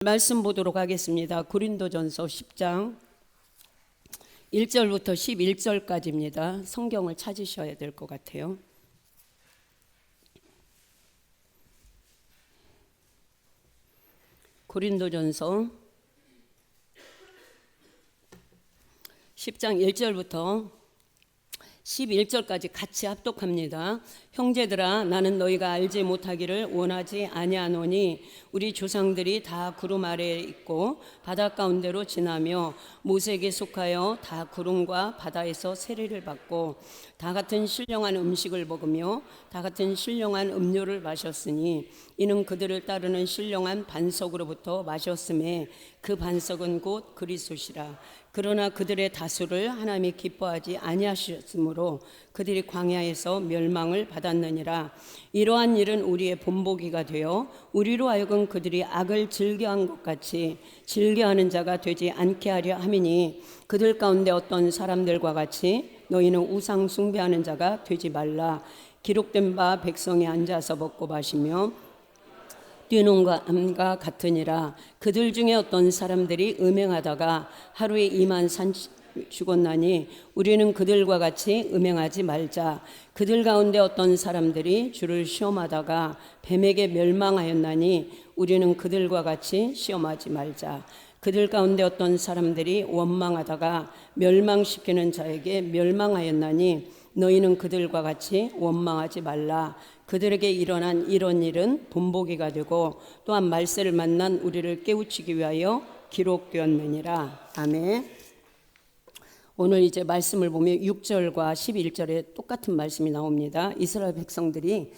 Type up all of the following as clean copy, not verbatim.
말씀 보도록 하겠습니다. 고린도전서 10장 1절부터 11절까지입니다. 성경을 찾으셔야 될 것 같아요. 고린도전서 10장 1절부터 11절까지 같이 합독합니다. 형제들아, 나는 너희가 알지 못하기를 원하지 아니하노니 우리 조상들이 다 구름 아래에 있고 바다 가운데로 지나며 모세에게 속하여 다 구름과 바다에서 세례를 받고 다 같은 신령한 음식을 먹으며 다 같은 신령한 음료를 마셨으니 이는 그들을 따르는 신령한 반석으로부터 마셨음에 그 반석은 곧 그리스도시라. 그러나 그들의 다수를 하나님이 기뻐하지 아니하셨으므로 그들이 광야에서 멸망을 받았느니라. 이러한 일은 우리의 본보기가 되어 우리로 하여금 그들이 악을 즐겨한 것 같이 즐겨하는 자가 되지 않게 하려 함이니 그들 가운데 어떤 사람들과 같이 너희는 우상 숭배하는 자가 되지 말라. 기록된 바 백성이 앉아서 먹고 마시며 뛰는 것과 같으니라. 그들 중에 어떤 사람들이 음행하다가 하루에 2만 죽었나니 우리는 그들과 같이 음행하지 말자. 그들 가운데 어떤 사람들이 주를 시험하다가 뱀에게 멸망하였나니 우리는 그들과 같이 시험하지 말자. 그들 가운데 어떤 사람들이 원망하다가 멸망시키는 자에게 멸망하였나니 너희는 그들과 같이 원망하지 말라. 그들에게 일어난 이런 일은 본보기가 되고 또한 말세를 만난 우리를 깨우치기 위하여 기록되었느니라. 아멘. 오늘 이제 말씀을 보면 6절과 11절에 똑같은 말씀이 나옵니다. 이스라엘 백성들이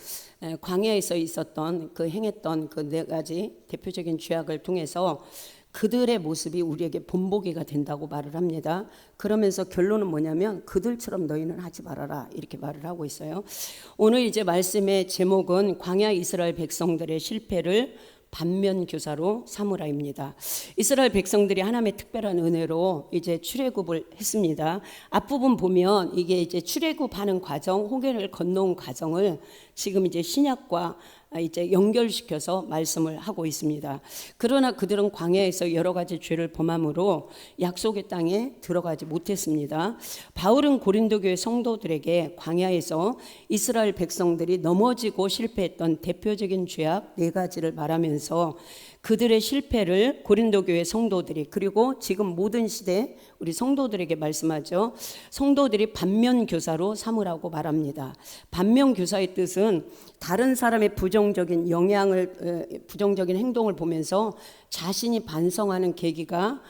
광야에서 있었던 행했던 그 네 가지 대표적인 죄악을 통해서 그들의 모습이 우리에게 본보기가 된다고 말을 합니다. 그러면서 결론은 뭐냐면 그들처럼 너희는 하지 말아라, 이렇게 말을 하고 있어요. 오늘 이제 말씀의 제목은 광야 이스라엘 백성들의 실패를 반면교사로 삼으라입니다. 이스라엘 백성들이 하나님의 특별한 은혜로 이제 출애굽을 했습니다. 앞부분 보면 이게 이제 출애굽하는 과정, 홍해를 건너온 과정을 지금 이제 신약과 이제 연결시켜서 말씀을 하고 있습니다. 그러나 그들은 광야에서 여러 가지 죄를 범함으로 약속의 땅에 들어가지 못했습니다. 바울은 고린도 교회 성도들에게 광야에서 이스라엘 백성들이 넘어지고 실패했던 대표적인 죄악 4가지를 말하면서 그들의 실패를 고린도 교회 성도들이, 그리고 지금 모든 시대 우리 성도들에게 말씀하죠. 성도들이 반면교사로 삼으라고 말합니다. 반면교사의 뜻은 다른 사람의 부정적인 부정적인 행동을 보면서 자신이 반성하는 계기가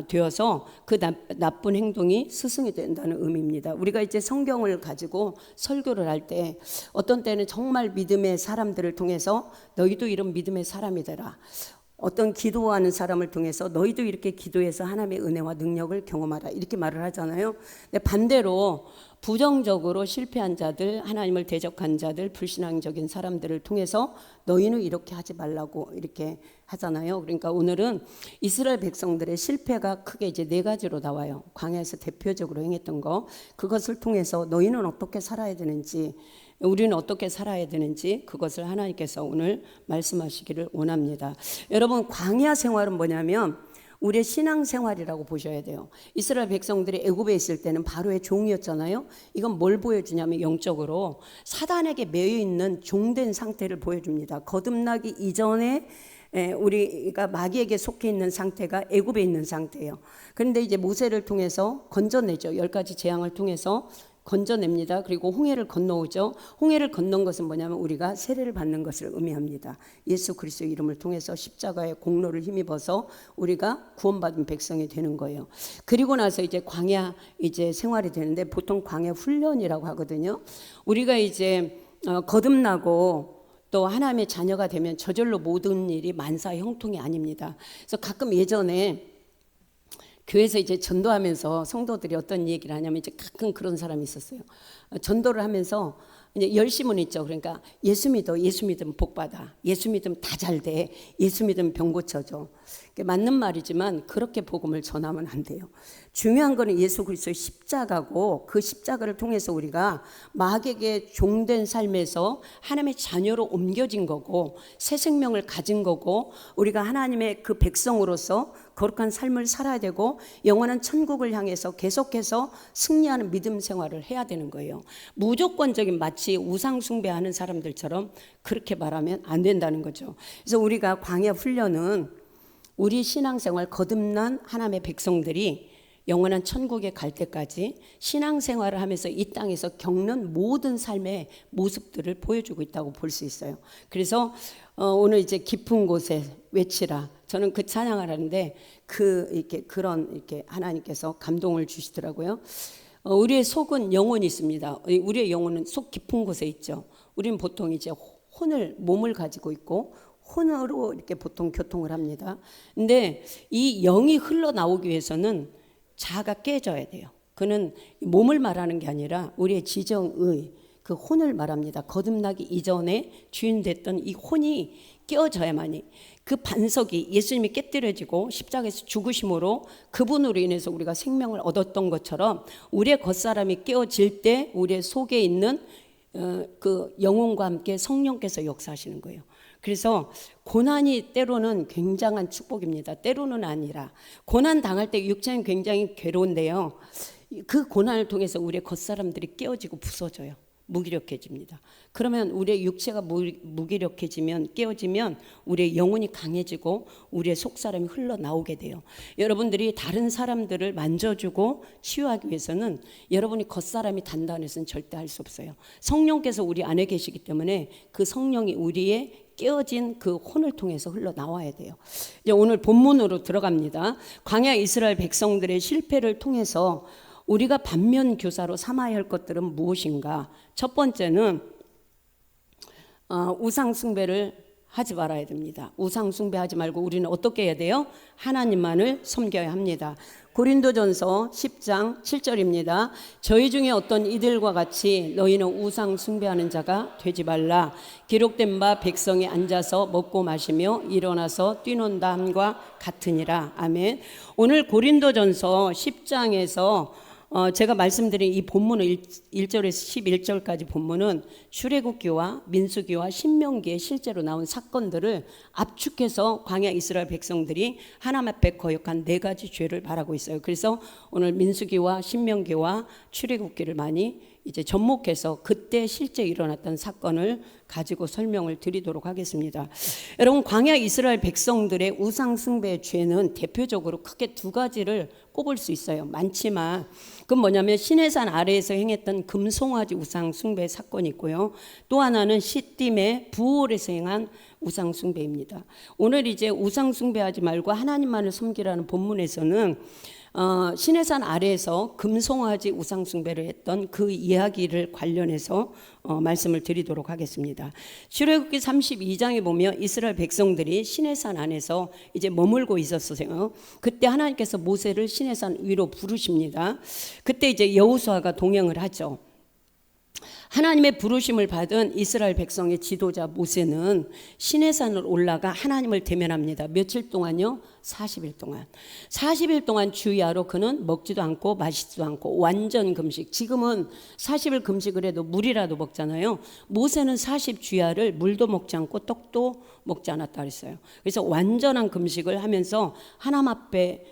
되어서 그 나쁜 행동이 스승이 된다는 의미입니다. 우리가 이제 성경을 가지고 설교를 할 때 어떤 때는 정말 믿음의 사람들을 통해서 너희도 이런 믿음의 사람이 되라, 어떤 기도하는 사람을 통해서 너희도 이렇게 기도해서 하나님의 은혜와 능력을 경험하라, 이렇게 말을 하잖아요. 근데 반대로 부정적으로 실패한 자들, 하나님을 대적한 자들, 불신앙적인 사람들을 통해서 너희는 이렇게 하지 말라고 이렇게 하잖아요. 그러니까 오늘은 이스라엘 백성들의 실패가 크게 이제 4가지로 나와요. 광야에서 대표적으로 행했던 거, 그것을 통해서 너희는 어떻게 살아야 되는지, 우리는 어떻게 살아야 되는지, 그것을 하나님께서 오늘 말씀하시기를 원합니다. 여러분, 광야 생활은 뭐냐면 우리의 신앙생활이라고 보셔야 돼요. 이스라엘 백성들이 애굽에 있을 때는 바로의 종이었잖아요. 이건 뭘 보여주냐면 영적으로 사단에게 매여있는 종된 상태를 보여줍니다. 거듭나기 이전에 우리가 마귀에게 속해 있는 상태가 애굽에 있는 상태예요. 그런데 이제 모세를 통해서 건져내죠. 10가지 재앙을 통해서 건져냅니다. 그리고 홍해를 건너오죠. 홍해를 건넌 것은 뭐냐면 우리가 세례를 받는 것을 의미합니다. 예수 그리스도의 이름을 통해서 십자가의 공로를 힘입어서 우리가 구원받은 백성이 되는 거예요. 그리고 나서 이제 광야 이제 생활이 되는데 보통 광야 훈련이라고 하거든요. 우리가 이제 거듭나고 또 하나님의 자녀가 되면 저절로 모든 일이 만사 형통이 아닙니다. 그래서 가끔 예전에 교회에서 이제 전도하면서 성도들이 어떤 얘기를 하냐면 이제 가끔 그런 사람이 있었어요. 전도를 하면서 이제 열심은 있죠. 그러니까 예수 믿어, 예수 믿으면 복 받아, 예수 믿으면 다 잘 돼, 예수 믿으면 병 고쳐져. 맞는 말이지만 그렇게 복음을 전하면 안 돼요. 중요한 거는 예수 그리스도의 십자가고, 그 십자가를 통해서 우리가 마귀에게 종된 삶에서 하나님의 자녀로 옮겨진 거고, 새 생명을 가진 거고, 우리가 하나님의 그 백성으로서 거룩한 삶을 살아야 되고 영원한 천국을 향해서 계속해서 승리하는 믿음 생활을 해야 되는 거예요. 무조건적인 마치 우상 숭배하는 사람들처럼 그렇게 말하면 안 된다는 거죠. 그래서 우리가 광야 훈련은 우리 신앙생활 거듭난 하나님의 백성들이 영원한 천국에 갈 때까지 신앙생활을 하면서 이 땅에서 겪는 모든 삶의 모습들을 보여주고 있다고 볼 수 있어요. 그래서 오늘 이제 깊은 곳에 외치라. 저는 그 찬양을 하는데 이렇게 하나님께서 감동을 주시더라고요. 우리의 속은 영혼이 있습니다. 우리의 영혼은 속 깊은 곳에 있죠. 우리는 보통 이제 몸을 가지고 있고 혼으로 이렇게 보통 교통을 합니다. 근데 이 영이 흘러나오기 위해서는 자아가 깨져야 돼요. 그는 몸을 말하는 게 아니라 우리의 지정의 그 혼을 말합니다. 거듭나기 이전에 주인 됐던 이 혼이 깨어져야만이, 그 반석이 예수님이 깨뜨려지고 십자가에서 죽으심으로 그분으로 인해서 우리가 생명을 얻었던 것처럼 우리의 겉사람이 깨어질 때 우리의 속에 있는 그 영혼과 함께 성령께서 역사하시는 거예요. 그래서 고난이 때로는 굉장한 축복입니다. 때로는 아니라. 고난 당할 때 육체는 굉장히 괴로운데요, 그 고난을 통해서 우리의 겉사람들이 깨어지고 부서져요. 무기력해집니다. 그러면 우리의 육체가 무기력해지면, 깨어지면 우리의 영혼이 강해지고 우리의 속사람이 흘러나오게 돼요. 여러분들이 다른 사람들을 만져주고 치유하기 위해서는 여러분이 겉사람이 단단해서는 절대 할 수 없어요. 성령께서 우리 안에 계시기 때문에 그 성령이 우리의 깨어진 그 혼을 통해서 흘러나와야 돼요. 이제 오늘 본문으로 들어갑니다. 광야 이스라엘 백성들의 실패를 통해서 우리가 반면 교사로 삼아야 할 것들은 무엇인가? 첫 번째는 우상 숭배를 하지 말아야 됩니다. 우상 숭배하지 말고 우리는 어떻게 해야 돼요? 하나님만을 섬겨야 합니다. 고린도전서 10장 7절입니다. 저희 중에 어떤 이들과 같이 너희는 우상 숭배하는 자가 되지 말라. 기록된 바 백성이 앉아서 먹고 마시며 일어나서 뛰논다 함과 같으니라. 아멘. 오늘 고린도전서 10장에서 제가 말씀드린 이 본문은 1절에서 11절까지 본문은 출애굽기와 민수기와 신명기에 실제로 나온 사건들을 압축해서 광야 이스라엘 백성들이 하나님 앞에 거역한 4가지 죄를 말하고 있어요. 그래서 오늘 민수기와 신명기와 출애굽기를 많이 이제 접목해서 그때 실제 일어났던 사건을 가지고 설명을 드리도록 하겠습니다. 여러분, 광야 이스라엘 백성들의 우상 숭배의 죄는 대표적으로 크게 2가지를 꼽을 수 있어요. 많지만 그건 뭐냐면 시내산 아래에서 행했던 금송아지 우상 숭배 사건이 있고요. 또 하나는 시딤의 부올에서 행한 우상 숭배입니다. 오늘 이제 우상 숭배하지 말고 하나님만을 섬기라는 본문에서는 시내산 아래에서 금송아지 우상 숭배를 했던 그 이야기를 관련해서 말씀을 드리도록 하겠습니다. 출애굽기 32장에 보면 이스라엘 백성들이 시내산 안에서 이제 머물고 있었어요. 그때 하나님께서 모세를 시내산 위로 부르십니다. 그때 이제 여호수아가 동행을 하죠. 하나님의 부르심을 받은 이스라엘 백성의 지도자 모세는 시내산을 올라가 하나님을 대면합니다. 며칠 동안요? 40일 동안. 40일 동안 주야로 그는 먹지도 않고 마시지도 않고 완전 금식. 지금은 40일 금식을 해도 물이라도 먹잖아요. 모세는 40주야를 물도 먹지 않고 떡도 먹지 않았다 그랬어요. 그래서 완전한 금식을 하면서 하나님 앞에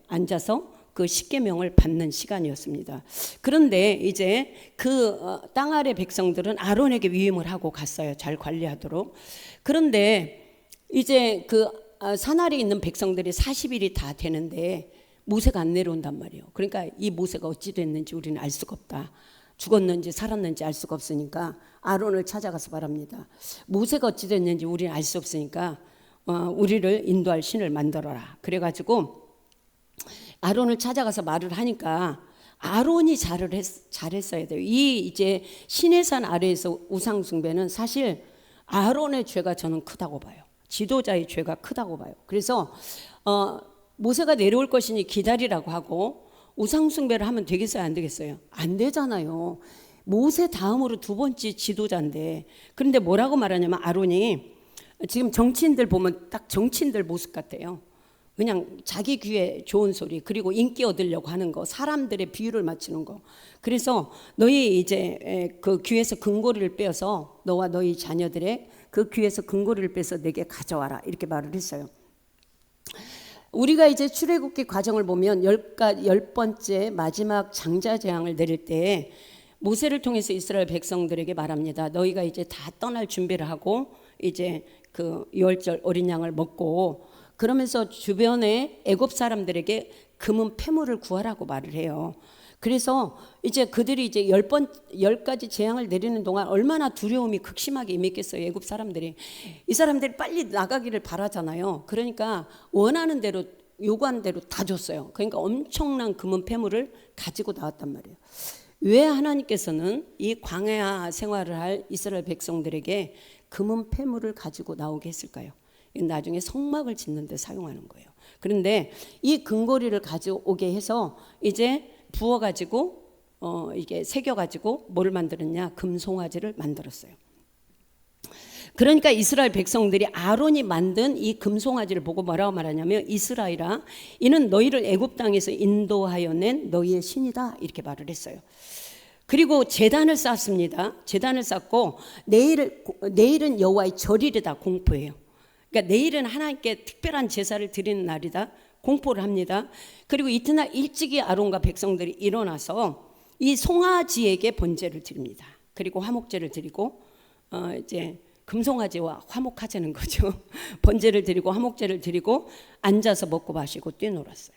앉아서 그 십계명을 받는 시간이었습니다. 그런데 이제 그 땅 아래 백성들은 아론에게 위임을 하고 갔어요. 잘 관리하도록. 그런데 이제 그 산 아래에 있는 백성들이 40일이 다 되는데 모세가 안 내려온단 말이에요. 그러니까 이 모세가 어찌 됐는지 우리는 알 수가 없다. 죽었는지 살았는지 알 수가 없으니까 아론을 찾아가서 말합니다. 모세가 어찌 됐는지 우리는 알 수 없으니까 우리를 인도할 신을 만들어라. 그래가지고 아론을 찾아가서 말을 하니까 아론이 잘했어야 돼요. 이 이제 시내산 아래에서 우상 숭배는 사실 아론의 죄가 저는 크다고 봐요. 지도자의 죄가 크다고 봐요. 그래서 모세가 내려올 것이니 기다리라고 하고 우상 숭배를 하면 되겠어요, 안 되겠어요? 안 되잖아요. 모세 다음으로 두 번째 지도자인데, 그런데 뭐라고 말하냐면 아론이 지금 정치인들 보면 딱 정치인들 모습 같아요. 그냥 자기 귀에 좋은 소리, 그리고 인기 얻으려고 하는 거, 사람들의 비유를 맞추는 거. 그래서 너희 이제 그 귀에서 금고리를 빼서 너와 너희 자녀들의 그 귀에서 금고리를 빼서 내게 가져와라, 이렇게 말을 했어요. 우리가 이제 출애굽기 과정을 보면 열 번째 마지막 장자 재앙을 내릴 때 모세를 통해서 이스라엘 백성들에게 말합니다. 너희가 이제 다 떠날 준비를 하고 이제 그 유월절 어린 양을 먹고, 그러면서 주변에 애굽 사람들에게 금은 패물을 구하라고 말을 해요. 그래서 이제 그들이 이제 10가지 재앙을 내리는 동안 얼마나 두려움이 극심하게 임했겠어요. 애굽 사람들이. 이 사람들이 빨리 나가기를 바라잖아요. 그러니까 원하는 대로, 요구하는 대로 다 줬어요. 그러니까 엄청난 금은 패물을 가지고 나왔단 말이에요. 왜 하나님께서는 이 광야 생활을 할 이스라엘 백성들에게 금은 패물을 가지고 나오게 했을까요? 나중에 성막을 짓는 데 사용하는 거예요. 그런데 이 금고리를 가져오게 해서 이제 부어가지고 이게 새겨가지고 뭐를 만들었냐? 금송아지를 만들었어요. 그러니까 이스라엘 백성들이 아론이 만든 이 금송아지를 보고 뭐라고 말하냐면, 이스라엘아, 이는 너희를 애굽 땅에서 인도하여 낸 너희의 신이다, 이렇게 말을 했어요. 그리고 제단을 쌓습니다. 제단을 쌓고 내일은 여호와의 절일이다, 공포해요. 그러니까 내일은 하나님께 특별한 제사를 드리는 날이다, 공포를 합니다. 그리고 이튿날 일찍이 아론과 백성들이 일어나서 이 송아지에게 번제를 드립니다. 그리고 화목제를 드리고 이제 금송아지와 화목하자는 거죠. 번제를 드리고 화목제를 드리고 앉아서 먹고 마시고 뛰놀았어요.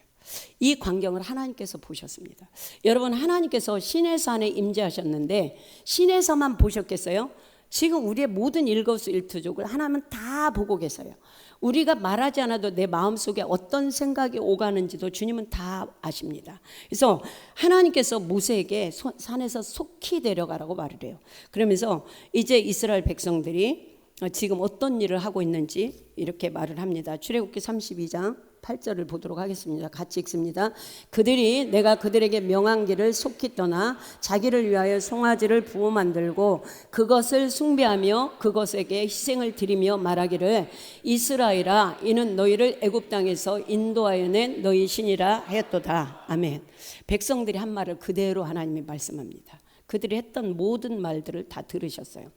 이 광경을 하나님께서 보셨습니다. 여러분, 하나님께서 시내산에 임재하셨는데 시내서만 보셨겠어요? 지금 우리의 모든 일거수일투족을 하나님은 다 보고 계세요. 우리가 말하지 않아도 내 마음속에 어떤 생각이 오가는지도 주님은 다 아십니다. 그래서 하나님께서 모세에게 산에서 속히 데려가라고 말을 해요. 그러면서 이제 이스라엘 백성들이 지금 어떤 일을 하고 있는지 이렇게 말을 합니다. 출애굽기 32장 8절을 보도록 하겠습니다. 같이 읽습니다. 그들이 내가 그들에게 명한 길을 속히 떠나 자기를 위하여 송아지를 부어 만들고 그것을 숭배하며 그것에게 희생을 드리며 말하기를, 이스라엘아, 이는 너희를 애굽 땅에서 인도하여 낸 너희 신이라 하였도다. 아멘. 백성들이 한 말을 그대로 하나님이 말씀합니다. 그들이 했던 모든 말들을 다 들으셨어요.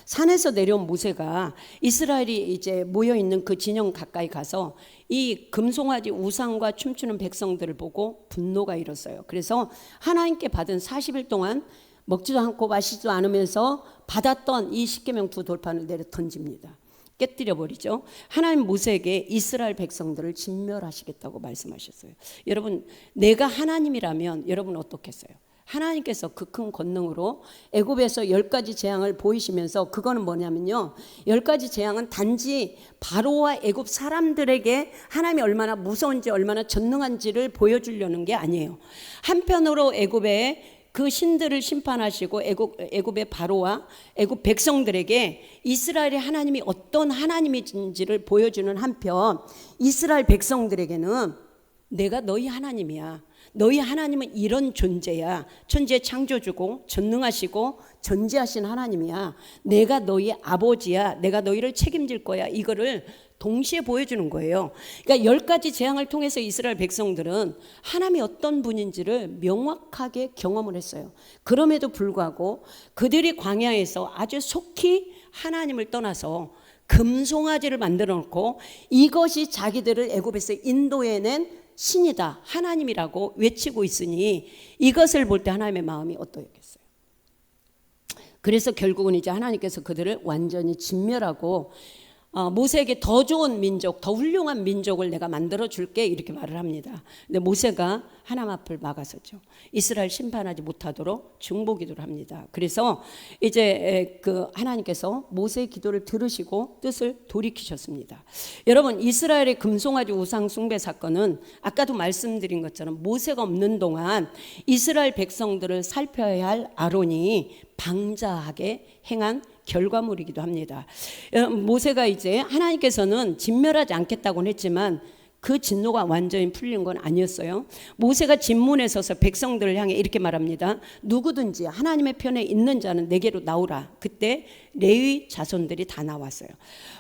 산에서 내려온 모세가 이스라엘이 이제 모여 있는 그 진영 가까이 가서 이 금송아지 우상과 춤추는 백성들을 보고 분노가 일었어요. 그래서 하나님께 받은 40일 동안 먹지도 않고 마시지도 않으면서 받았던 이 십계명 두 돌판을 내려 던집니다. 깨뜨려 버리죠. 하나님 모세에게 이스라엘 백성들을 진멸하시겠다고 말씀하셨어요. 여러분, 내가 하나님이라면 여러분 어떻겠어요? 하나님께서 그 큰 권능으로 애굽에서 10가지 재앙을 보이시면서, 그거는 뭐냐면요, 10가지 재앙은 단지 바로와 애굽 사람들에게 하나님이 얼마나 무서운지 얼마나 전능한지를 보여주려는 게 아니에요. 한편으로 애굽의 그 신들을 심판하시고 애굽의 바로와 애굽 백성들에게 이스라엘의 하나님이 어떤 하나님인지를 보여주는 한편, 이스라엘 백성들에게는 내가 너희 하나님이야, 너희 하나님은 이런 존재야, 천지의 창조주고 전능하시고 전지하신 하나님이야, 내가 너희 아버지야, 내가 너희를 책임질 거야, 이거를 동시에 보여주는 거예요. 그러니까 10가지 재앙을 통해서 이스라엘 백성들은 하나님이 어떤 분인지를 명확하게 경험을 했어요. 그럼에도 불구하고 그들이 광야에서 아주 속히 하나님을 떠나서 금송아지를 만들어 놓고 이것이 자기들을 애굽에서 인도해낸 신이다, 하나님이라고 외치고 있으니 이것을 볼 때 하나님의 마음이 어떠했겠어요? 그래서 결국은 이제 하나님께서 그들을 완전히 진멸하고 모세에게 더 좋은 민족, 더 훌륭한 민족을 내가 만들어 줄게, 이렇게 말을 합니다. 근데 모세가 하나님 앞을 막아서죠. 이스라엘 심판하지 못하도록 중보기도를 합니다. 그래서 이제 그 하나님께서 모세의 기도를 들으시고 뜻을 돌이키셨습니다. 여러분, 이스라엘의 금송아지 우상 숭배 사건은 아까도 말씀드린 것처럼 모세가 없는 동안 이스라엘 백성들을 살펴야 할 아론이 방자하게 행한 결과물이기도 합니다. 모세가 이제 하나님께서는 진멸하지 않겠다고는 했지만 그 진노가 완전히 풀린 건 아니었어요. 모세가 진문에 서서 백성들을 향해 이렇게 말합니다. 누구든지 하나님의 편에 있는 자는 내게로 나오라. 그때 레위 자손들이 다 나왔어요.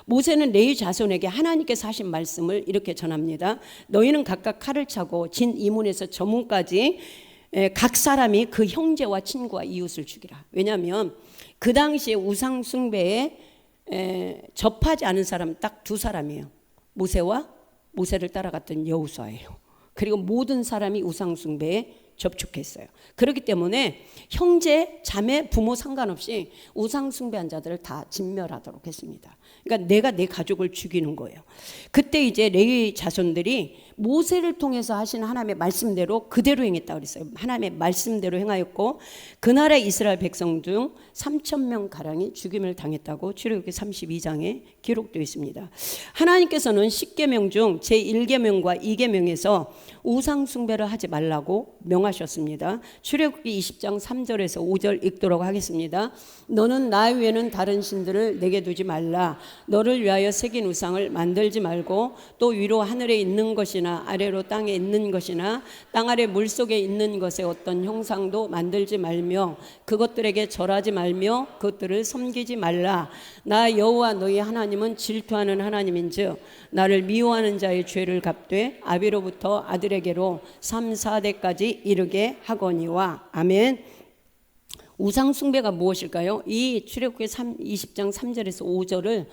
모세는 레위 자손에게 하나님께서 하신 말씀을 이렇게 전합니다. 너희는 각각 칼을 차고 진 이문에서 저 문까지 각 사람이 그 형제와 친구와 이웃을 죽이라. 왜냐하면 그 당시에 우상 숭배에 접하지 않은 사람은 딱 두 사람이에요. 모세를 따라갔던 여호수아예요. 그리고 모든 사람이 우상 숭배에 접촉했어요. 그렇기 때문에 형제, 자매, 부모 상관없이 우상 숭배한 자들을 다 진멸하도록 했습니다. 그러니까 내가 내 가족을 죽이는 거예요. 그때 이제 레위 자손들이 모세를 통해서 하신 하나님의 말씀대로 그대로 행했다고 그랬어요. 하나님의 말씀대로 행하였고 그날의 이스라엘 백성 중 3,000명 가량이 죽임을 당했다고 출애굽기 32장에 기록되어 있습니다. 하나님께서는 10계명 중 제1계명과 2계명에서 우상 숭배를 하지 말라고 명하셨습니다. 출애굽기 20장 3절에서 5절 읽도록 하겠습니다. 너는 나 외에는 다른 신들을 내게 두지 말라. 너를 위하여 새긴 우상을 만들지 말고 또 위로 하늘에 있는 것이나 아래로 땅에 있는 것이나 땅 아래 물속에 있는 것의 어떤 형상도 만들지 말며 그것들에게 절하지 말며 그것들을 섬기지 말라. 나 여호와 너희 하나님은 질투하는 하나님인즉 나를 미워하는 자의 죄를 갚되 아비로부터 아들에게로 3, 4대까지 이르게 하거니와. 아멘. 우상 숭배가 무엇일까요? 이 출애굽기 20장 3절에서 5절을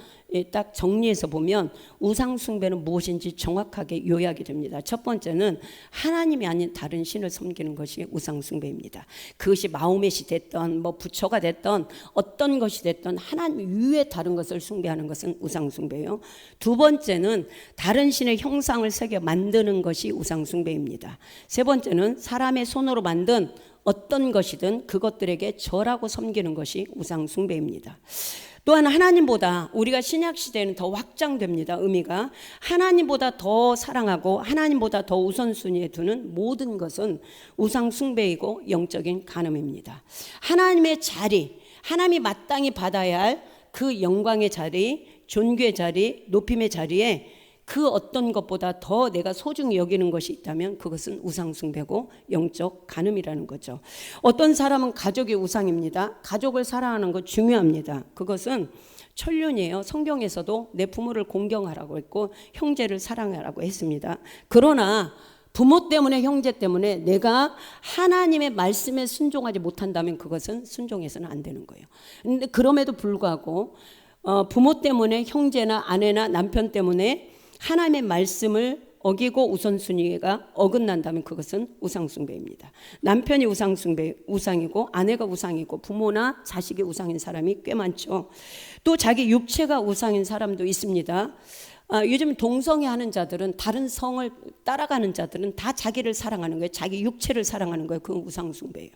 딱 정리해서 보면 우상 숭배는 무엇인지 정확하게 요약이 됩니다. 첫 번째는 하나님이 아닌 다른 신을 섬기는 것이 우상 숭배입니다. 그것이 마호멧이 됐던 부처가 됐던 어떤 것이 됐던 하나님 위에 다른 것을 숭배하는 것은 우상 숭배예요. 두 번째는 다른 신의 형상을 새겨 만드는 것이 우상 숭배입니다. 세 번째는 사람의 손으로 만든 어떤 것이든 그것들에게 절하고 섬기는 것이 우상 숭배입니다. 또한 하나님보다 우리가 신약 시대에는 더 확장됩니다. 의미가 하나님보다 더 사랑하고 하나님보다 더 우선순위에 두는 모든 것은 우상 숭배이고 영적인 간음입니다. 하나님의 자리, 하나님이 마땅히 받아야 할 그 영광의 자리, 존귀의 자리, 높임의 자리에 그 어떤 것보다 더 내가 소중히 여기는 것이 있다면 그것은 우상 숭배고 영적 간음이라는 거죠. 어떤 사람은 가족이 우상입니다. 가족을 사랑하는 것 중요합니다. 그것은 천륜이에요. 성경에서도 내 부모를 공경하라고 했고 형제를 사랑하라고 했습니다. 그러나 부모 때문에 형제 때문에 내가 하나님의 말씀에 순종하지 못한다면 그것은 순종해서는 안 되는 거예요. 그런데 그럼에도 불구하고 부모 때문에 형제나 아내나 남편 때문에 하나님의 말씀을 어기고 우선순위가 어긋난다면 그것은 우상숭배입니다. 남편이 우상이고 아내가 우상이고 부모나 자식이 우상인 사람이 꽤 많죠. 또 자기 육체가 우상인 사람도 있습니다. 요즘 동성애하는 자들은 다른 성을 따라가는 자들은 다 자기를 사랑하는 거예요. 자기 육체를 사랑하는 거예요. 그건 우상숭배예요.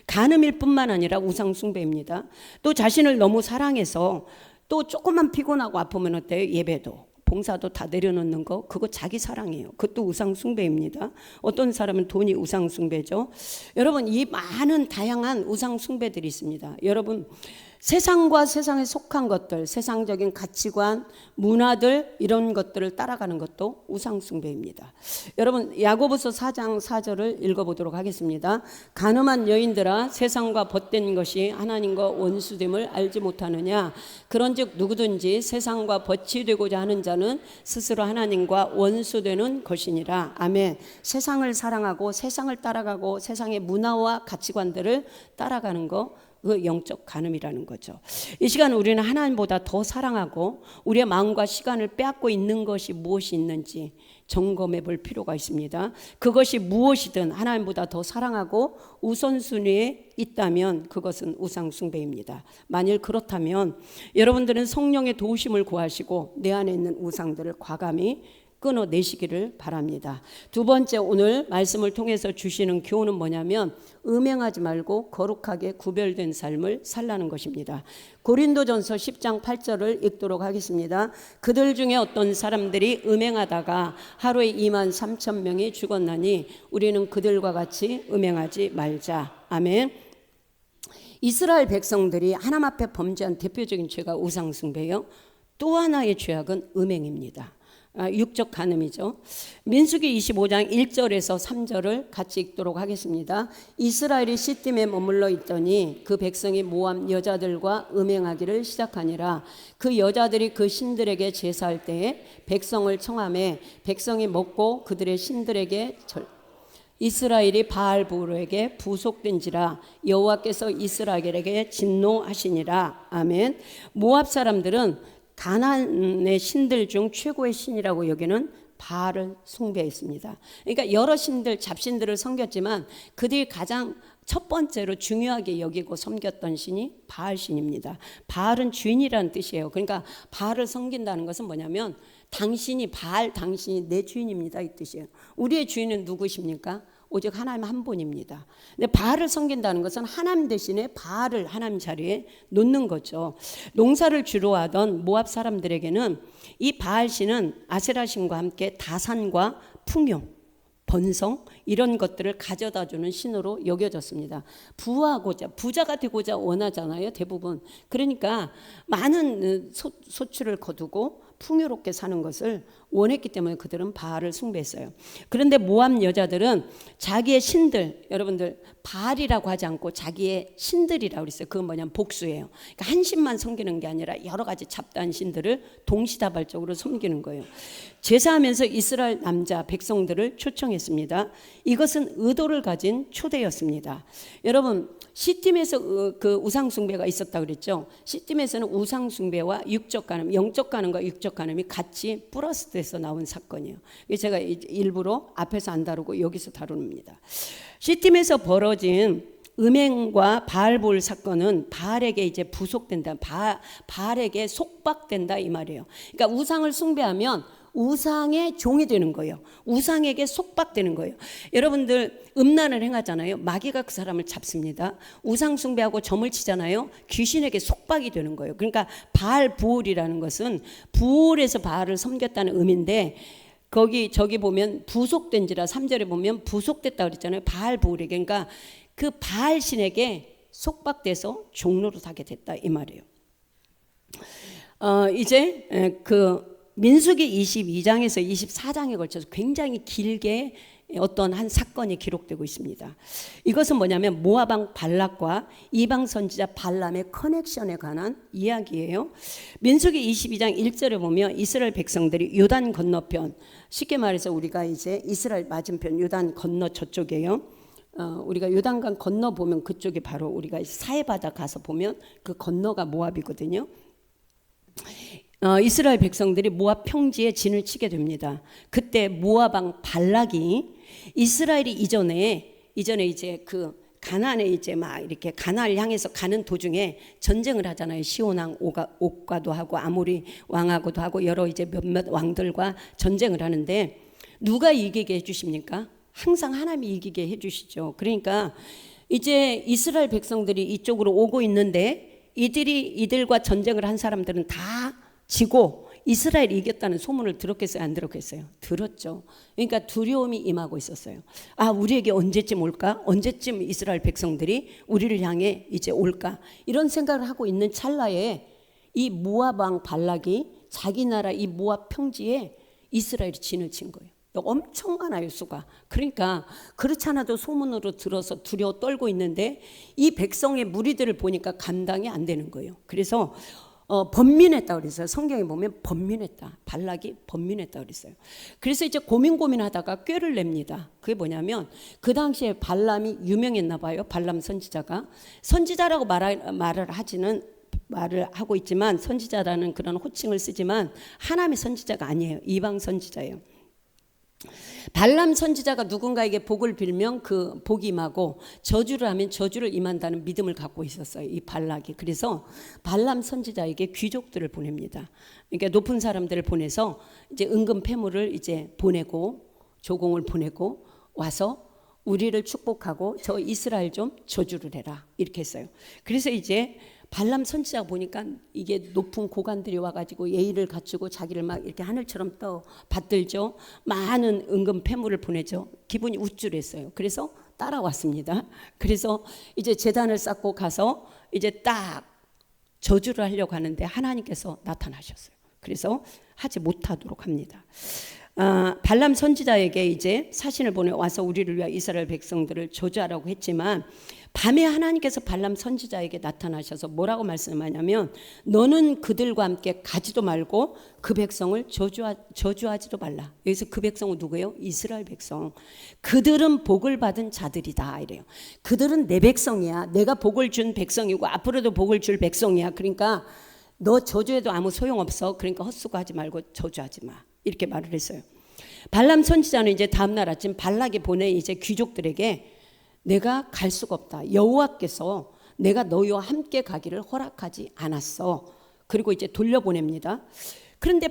간음일 뿐만 아니라 우상숭배입니다. 또 자신을 너무 사랑해서 또 조금만 피곤하고 아프면 어때요? 예배도 봉사도 다 내려놓는 거 그거 자기 사랑이에요. 그것도 우상 숭배입니다. 어떤 사람은 돈이 우상 숭배죠. 여러분 이 많은 다양한 우상 숭배들이 있습니다. 여러분 세상과 세상에 속한 것들, 세상적인 가치관, 문화들 이런 것들을 따라가는 것도 우상 숭배입니다. 여러분 야고보서 4장 4절을 읽어보도록 하겠습니다. 가늠한 여인들아 세상과 벗된 것이 하나님과 원수됨을 알지 못하느냐. 그런즉 누구든지 세상과 벗이 되고자 하는 자는 스스로 하나님과 원수되는 것이니라. 아멘. 세상을 사랑하고 세상을 따라가고 세상의 문화와 가치관들을 따라가는 거 그 영적 간음이라는 거죠. 이 시간 우리는 하나님보다 더 사랑하고 우리의 마음과 시간을 빼앗고 있는 것이 무엇이 있는지 점검해 볼 필요가 있습니다. 그것이 무엇이든 하나님보다 더 사랑하고 우선순위에 있다면 그것은 우상 숭배입니다. 만일 그렇다면 여러분들은 성령의 도우심을 구하시고 내 안에 있는 우상들을 과감히 끊어내시기를 바랍니다. 두 번째 오늘 말씀을 통해서 주시는 교훈은 뭐냐면 음행하지 말고 거룩하게 구별된 삶을 살라는 것입니다. 고린도전서 10장 8절을 읽도록 하겠습니다. 그들 중에 어떤 사람들이 음행하다가 하루에 23,000명이 죽었나니 우리는 그들과 같이 음행하지 말자. 아멘. 이스라엘 백성들이 하나님 앞에 범죄한 대표적인 죄가 우상숭배요. 또 하나의 죄악은 음행입니다. 육적 간음이죠. 민수기 25장 1절에서 3절을 같이 읽도록 하겠습니다. 이스라엘이 시딤에 머물러 있더니 그 백성이 모압 여자들과 음행하기를 시작하니라. 그 여자들이 그 신들에게 제사할 때에 백성을 청하매 백성이 먹고 그들의 신들에게 이스라엘이 바알부르에게 부속된지라 여호와께서 이스라엘에게 진노하시니라. 아멘. 모압 사람들은 가나안의 신들 중 최고의 신이라고 여기는 바알을 숭배했습니다. 그러니까 여러 신들, 잡신들을 섬겼지만 그들이 가장 첫 번째로 중요하게 여기고 섬겼던 신이 바알 신입니다. 바알은 주인이라는 뜻이에요. 그러니까 바알을 섬긴다는 것은 뭐냐면 당신이 바알, 당신이 내 주인입니다 이 뜻이에요. 우리의 주인은 누구십니까? 오직 하나님 한 분입니다. 근데 바알을 섬긴다는 것은 하나님 대신에 바알을 하나님 자리에 놓는 거죠. 농사를 주로 하던 모압 사람들에게는 이 바알 신은 아세라 신과 함께 다산과 풍요, 번성 이런 것들을 가져다 주는 신으로 여겨졌습니다. 부자가 되고자 원하잖아요, 대부분. 그러니까 많은 소출을 거두고 풍요롭게 사는 것을 원했기 때문에 그들은 바알을 숭배했어요. 그런데 모압 여자들은 자기의 신들, 여러분들 바알이라고 하지 않고 자기의 신들이라고 그랬어요. 그건 뭐냐면 복수예요. 그러니까 한 신만 섬기는 게 아니라 여러 가지 잡다한 신들을 동시다발적으로 섬기는 거예요. 제사하면서 이스라엘 남자 백성들을 초청했습니다. 이것은 의도를 가진 초대였습니다. 여러분 시딤에서 그 우상 숭배가 있었다 그랬죠. 시딤에서는 우상 숭배와 육적 간음, 영적 간음과 육적 간음이 같이 플러스 돼서 나온 사건이에요. 제가 일부러 앞에서 안 다루고 여기서 다룹니다. 시딤에서 벌어진 음행과 바알볼 사건은 바알에게 이제 부속된다, 바알에게 속박된다 이 말이에요. 그러니까 우상을 숭배하면 우상의 종이 되는 거예요. 우상에게 속박되는 거예요. 여러분들 음란을 행하잖아요. 마귀가 그 사람을 잡습니다. 우상 숭배하고 점을 치잖아요. 귀신에게 속박이 되는 거예요. 그러니까 바알 부올이라는 것은 부올에서 바알을 섬겼다는 의미인데 저기 보면 부속된지라 3절에 보면 부속됐다 그랬잖아요. 바알 부올에게. 그러니까 그 바알 신에게 속박돼서 종로로 타게 됐다 이 말이에요. 이제 그 민수기 22장에서 24장에 걸쳐서 굉장히 길게 어떤 한 사건이 기록되고 있습니다. 이것은 뭐냐면 모압 왕 발락과 이방 선지자 발람의 커넥션에 관한 이야기예요. 민수기 22장 1절에 보면 이스라엘 백성들이 요단 건너편, 쉽게 말해서 우리가 이제 이스라엘 맞은편 요단 건너 저쪽이에요. 우리가 요단강 건너 보면 그쪽이 바로 우리가 사해바다 가서 보면 그 건너가 모압이거든요. 이스라엘 백성들이 모압 평지에 진을 치게 됩니다. 그때 모압 왕 발락이 이스라엘이 이전에 이제 그 가나안에 이제 막 이렇게 가나안을 향해서 가는 도중에 전쟁을 하잖아요. 시온 왕 옥과도 하고 아모리 왕하고도 하고 여러 이제 몇몇 왕들과 전쟁을 하는데 누가 이기게 해주십니까? 항상 하나님이 이기게 해주시죠. 그러니까 이제 이스라엘 백성들이 이쪽으로 오고 있는데 이들과 전쟁을 한 사람들은 다 지고 이스라엘이 이겼다는 소문을 들었겠어요? 안 들었겠어요? 들었죠. 그러니까 두려움이 임하고 있었어요. 아, 우리에게 언제쯤 올까? 언제쯤 이스라엘 백성들이 우리를 향해 이제 올까? 이런 생각을 하고 있는 찰나에 이 모압 왕 발락이 자기 나라 이 모압 평지에 이스라엘이 진을 친 거예요. 엄청 많아요, 수가. 그러니까 그렇지 않아도 소문으로 들어서 두려워 떨고 있는데 이 백성의 무리들을 보니까 감당이 안 되는 거예요. 그래서 번민했다 그랬어요. 성경에 보면 번민했다. 발락이 번민했다 그랬어요. 그래서 이제 고민하다가 꾀를 냅니다. 그게 뭐냐면 그 당시에 발람이 유명했나 봐요. 발람 선지자라고 말을 하고 있지만 선지자라는 그런 호칭을 쓰지만 하나님의 선지자가 아니에요. 이방 선지자예요. 발람 선지자가 누군가에게 복을 빌면 그 복이 임하고 저주를 하면 저주를 임한다는 믿음을 갖고 있었어요. 이 발락이. 그래서 발람 선지자에게 귀족들을 보냅니다. 그러니까 높은 사람들을 보내서 이제 은금 패물을 이제 보내고 조공을 보내고 와서 우리를 축복하고 저 이스라엘 좀 저주를 해라 이렇게 했어요. 그래서 이제 발람 선지자가 보니까 이게 높은 고관들이 와가지고 예의를 갖추고 자기를 막 이렇게 하늘처럼 받들죠. 많은 은금 패물을 보내죠. 기분이 우쭐했어요. 그래서 따라왔습니다. 그래서 이제 제단을 쌓고 가서 이제 딱 저주를 하려고 하는데 하나님께서 나타나셨어요. 그래서 하지 못하도록 합니다. 발람 선지자에게 이제 사신을 보내 와서 우리를 위하여 이스라엘 백성들을 저주하라고 했지만 밤에 하나님께서 발람 선지자에게 나타나셔서 뭐라고 말씀하냐면 너는 그들과 함께 가지도 말고 그 백성을 저주하지도 말라. 여기서 그 백성은 누구예요? 이스라엘 백성. 그들은 복을 받은 자들이다 이래요. 그들은 내 백성이야. 내가 복을 준 백성이고 앞으로도 복을 줄 백성이야. 그러니까 너 저주해도 아무 소용없어. 그러니까 헛수고하지 말고 저주하지 마. 이렇게 말을 했어요. 발람 선지자는 이제 다음날 아침 발락이 보낸 이제 귀족들에게 내가 갈 수가 없다. 여호와께서 내가 너희와 함께 가기를 허락하지 않았어. 그리고 이제 돌려보냅니다. 그런데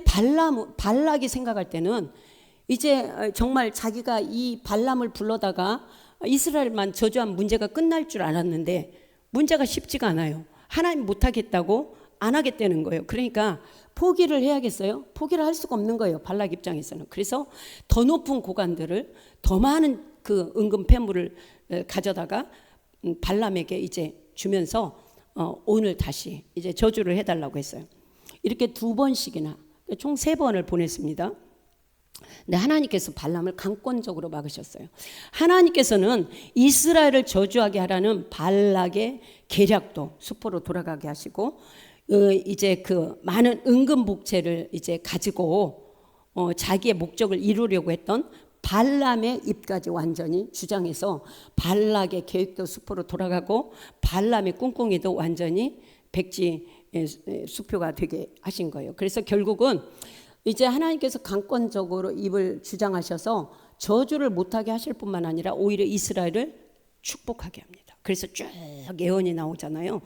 발락이 생각할 때는 이제 정말 자기가 이 발람을 불러다가 이스라엘만 저주한 문제가 끝날 줄 알았는데 문제가 쉽지가 않아요. 하나님 못하겠다고 안 하겠다는 거예요. 그러니까 포기를 해야겠어요? 포기를 할 수가 없는 거예요. 발락 입장에서는. 그래서 더 높은 고관들을 더 많은 그 은금 폐물을 가져다가 발람에게 이제 주면서 오늘 다시 이제 저주를 해달라고 했어요. 이렇게 2번씩이나 총 3번을 보냈습니다. 근데 하나님께서 발람을 강권적으로 막으셨어요. 하나님께서는 이스라엘을 저주하게 하라는 발락의 계략도 수포로 돌아가게 하시고 이제 그 많은 은금 복채를 이제 가지고 자기의 목적을 이루려고 했던 발람의 입까지 완전히 주장해서 발락의 계획도 수포로 돌아가고 발람의 꿍꿍이도 완전히 백지 수표가 되게 하신 거예요. 그래서 결국은 이제 하나님께서 강권적으로 입을 주장하셔서 저주를 못하게 하실 뿐만 아니라 오히려 이스라엘을 축복하게 합니다. 그래서 쭉 예언이 나오잖아요.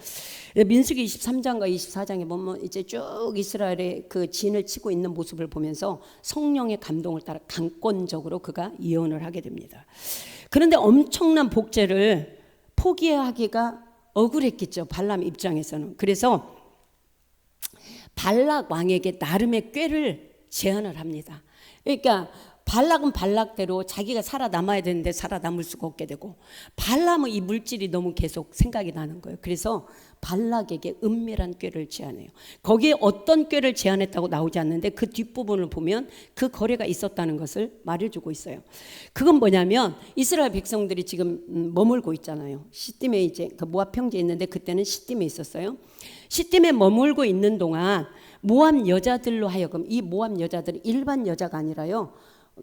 민수기 23장과 24장에 보면 이제 쭉 이스라엘의 그 진을 치고 있는 모습을 보면서 성령의 감동을 따라 강권적으로 그가 예언을 하게 됩니다. 그런데 엄청난 복제를 포기하기가 억울했겠죠. 발람 입장에서는. 그래서 발락 왕에게 나름의 꾀를 제안을 합니다. 그러니까 발락은 발락대로 자기가 살아남아야 되는데 살아남을 수가 없게 되고 발람은 이 물질이 너무 계속 생각이 나는 거예요. 그래서 발락에게 은밀한 꾀를 제안해요. 거기에 어떤 꾀를 제안했다고 나오지 않는데 그 뒷부분을 보면 그 거래가 있었다는 것을 말해주고 있어요. 그건 뭐냐면 이스라엘 백성들이 지금 머물고 있잖아요. 시딤에 이제 그 모압 평지에 있는데 그때는 시딤에 있었어요. 시딤에 머물고 있는 동안 모압 여자들로 하여금 이 모압 여자들이 일반 여자가 아니라요.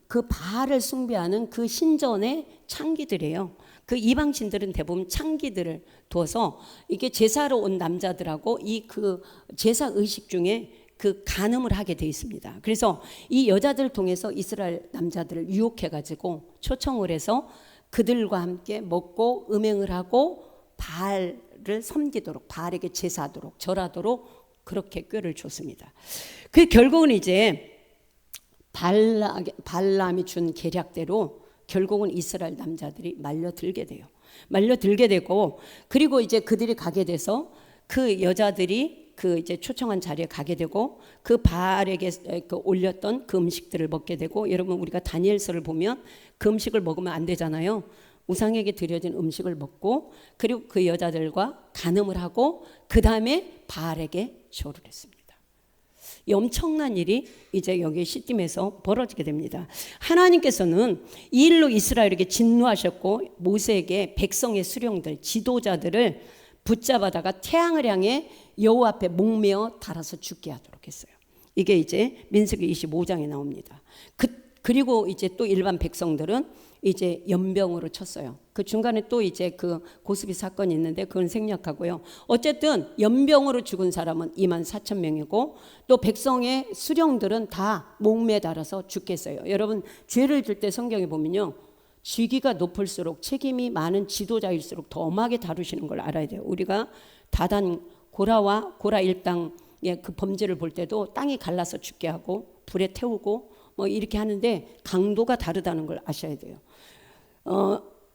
그 바알을 숭배하는 그 신전의 창기들이에요. 그 이방신들은 대부분 창기들을 두어서 이게 제사로 온 남자들하고 이 그 제사 의식 중에 그 간음을 하게 돼 있습니다. 그래서 이 여자들을 통해서 이스라엘 남자들을 유혹해 가지고 초청을 해서 그들과 함께 먹고 음행을 하고 바알을 섬기도록 바알에게 제사하도록 절하도록 그렇게 꾀를 줬습니다. 그 결국은 이제 발람이 준 계략대로 결국은 이스라엘 남자들이 말려들게 돼요. 말려들게 되고 그리고 이제 그들이 가게 돼서 그 여자들이 그 이제 초청한 자리에 가게 되고 그 바알에게 그 올렸던 그 음식들을 먹게 되고 여러분 우리가 다니엘서를 보면 그 음식을 먹으면 안 되잖아요. 우상에게 드려진 음식을 먹고 그리고 그 여자들과 간음을 하고 그 다음에 바알에게 절을 했습니다. 이 엄청난 일이 이제 여기 시딤에서 벌어지게 됩니다. 하나님께서는 이 일로 이스라엘에게 진노하셨고 모세에게 백성의 수령들 지도자들을 붙잡아다가 태양을 향해 여호와 앞에 목매어 달아서 죽게 하도록 했어요. 이게 이제 민수기 25장에 나옵니다. 그리고 이제 또 일반 백성들은 이제 연병으로 쳤어요. 그 중간에 또 이제 그 고스비 사건이 있는데 그건 생략하고요. 어쨌든 연병으로 죽은 사람은 24,000명이고 또 백성의 수령들은 다 목매에 달아서 죽겠어요. 여러분 죄를 질 때 성경에 보면요. 직위가 높을수록 책임이 많은 지도자일수록 더 엄하게 다루시는 걸 알아야 돼요. 우리가 다단 고라와 고라 일당의 그 범죄를 볼 때도 땅이 갈라서 죽게 하고 불에 태우고 뭐 이렇게 하는데 강도가 다르다는 걸 아셔야 돼요.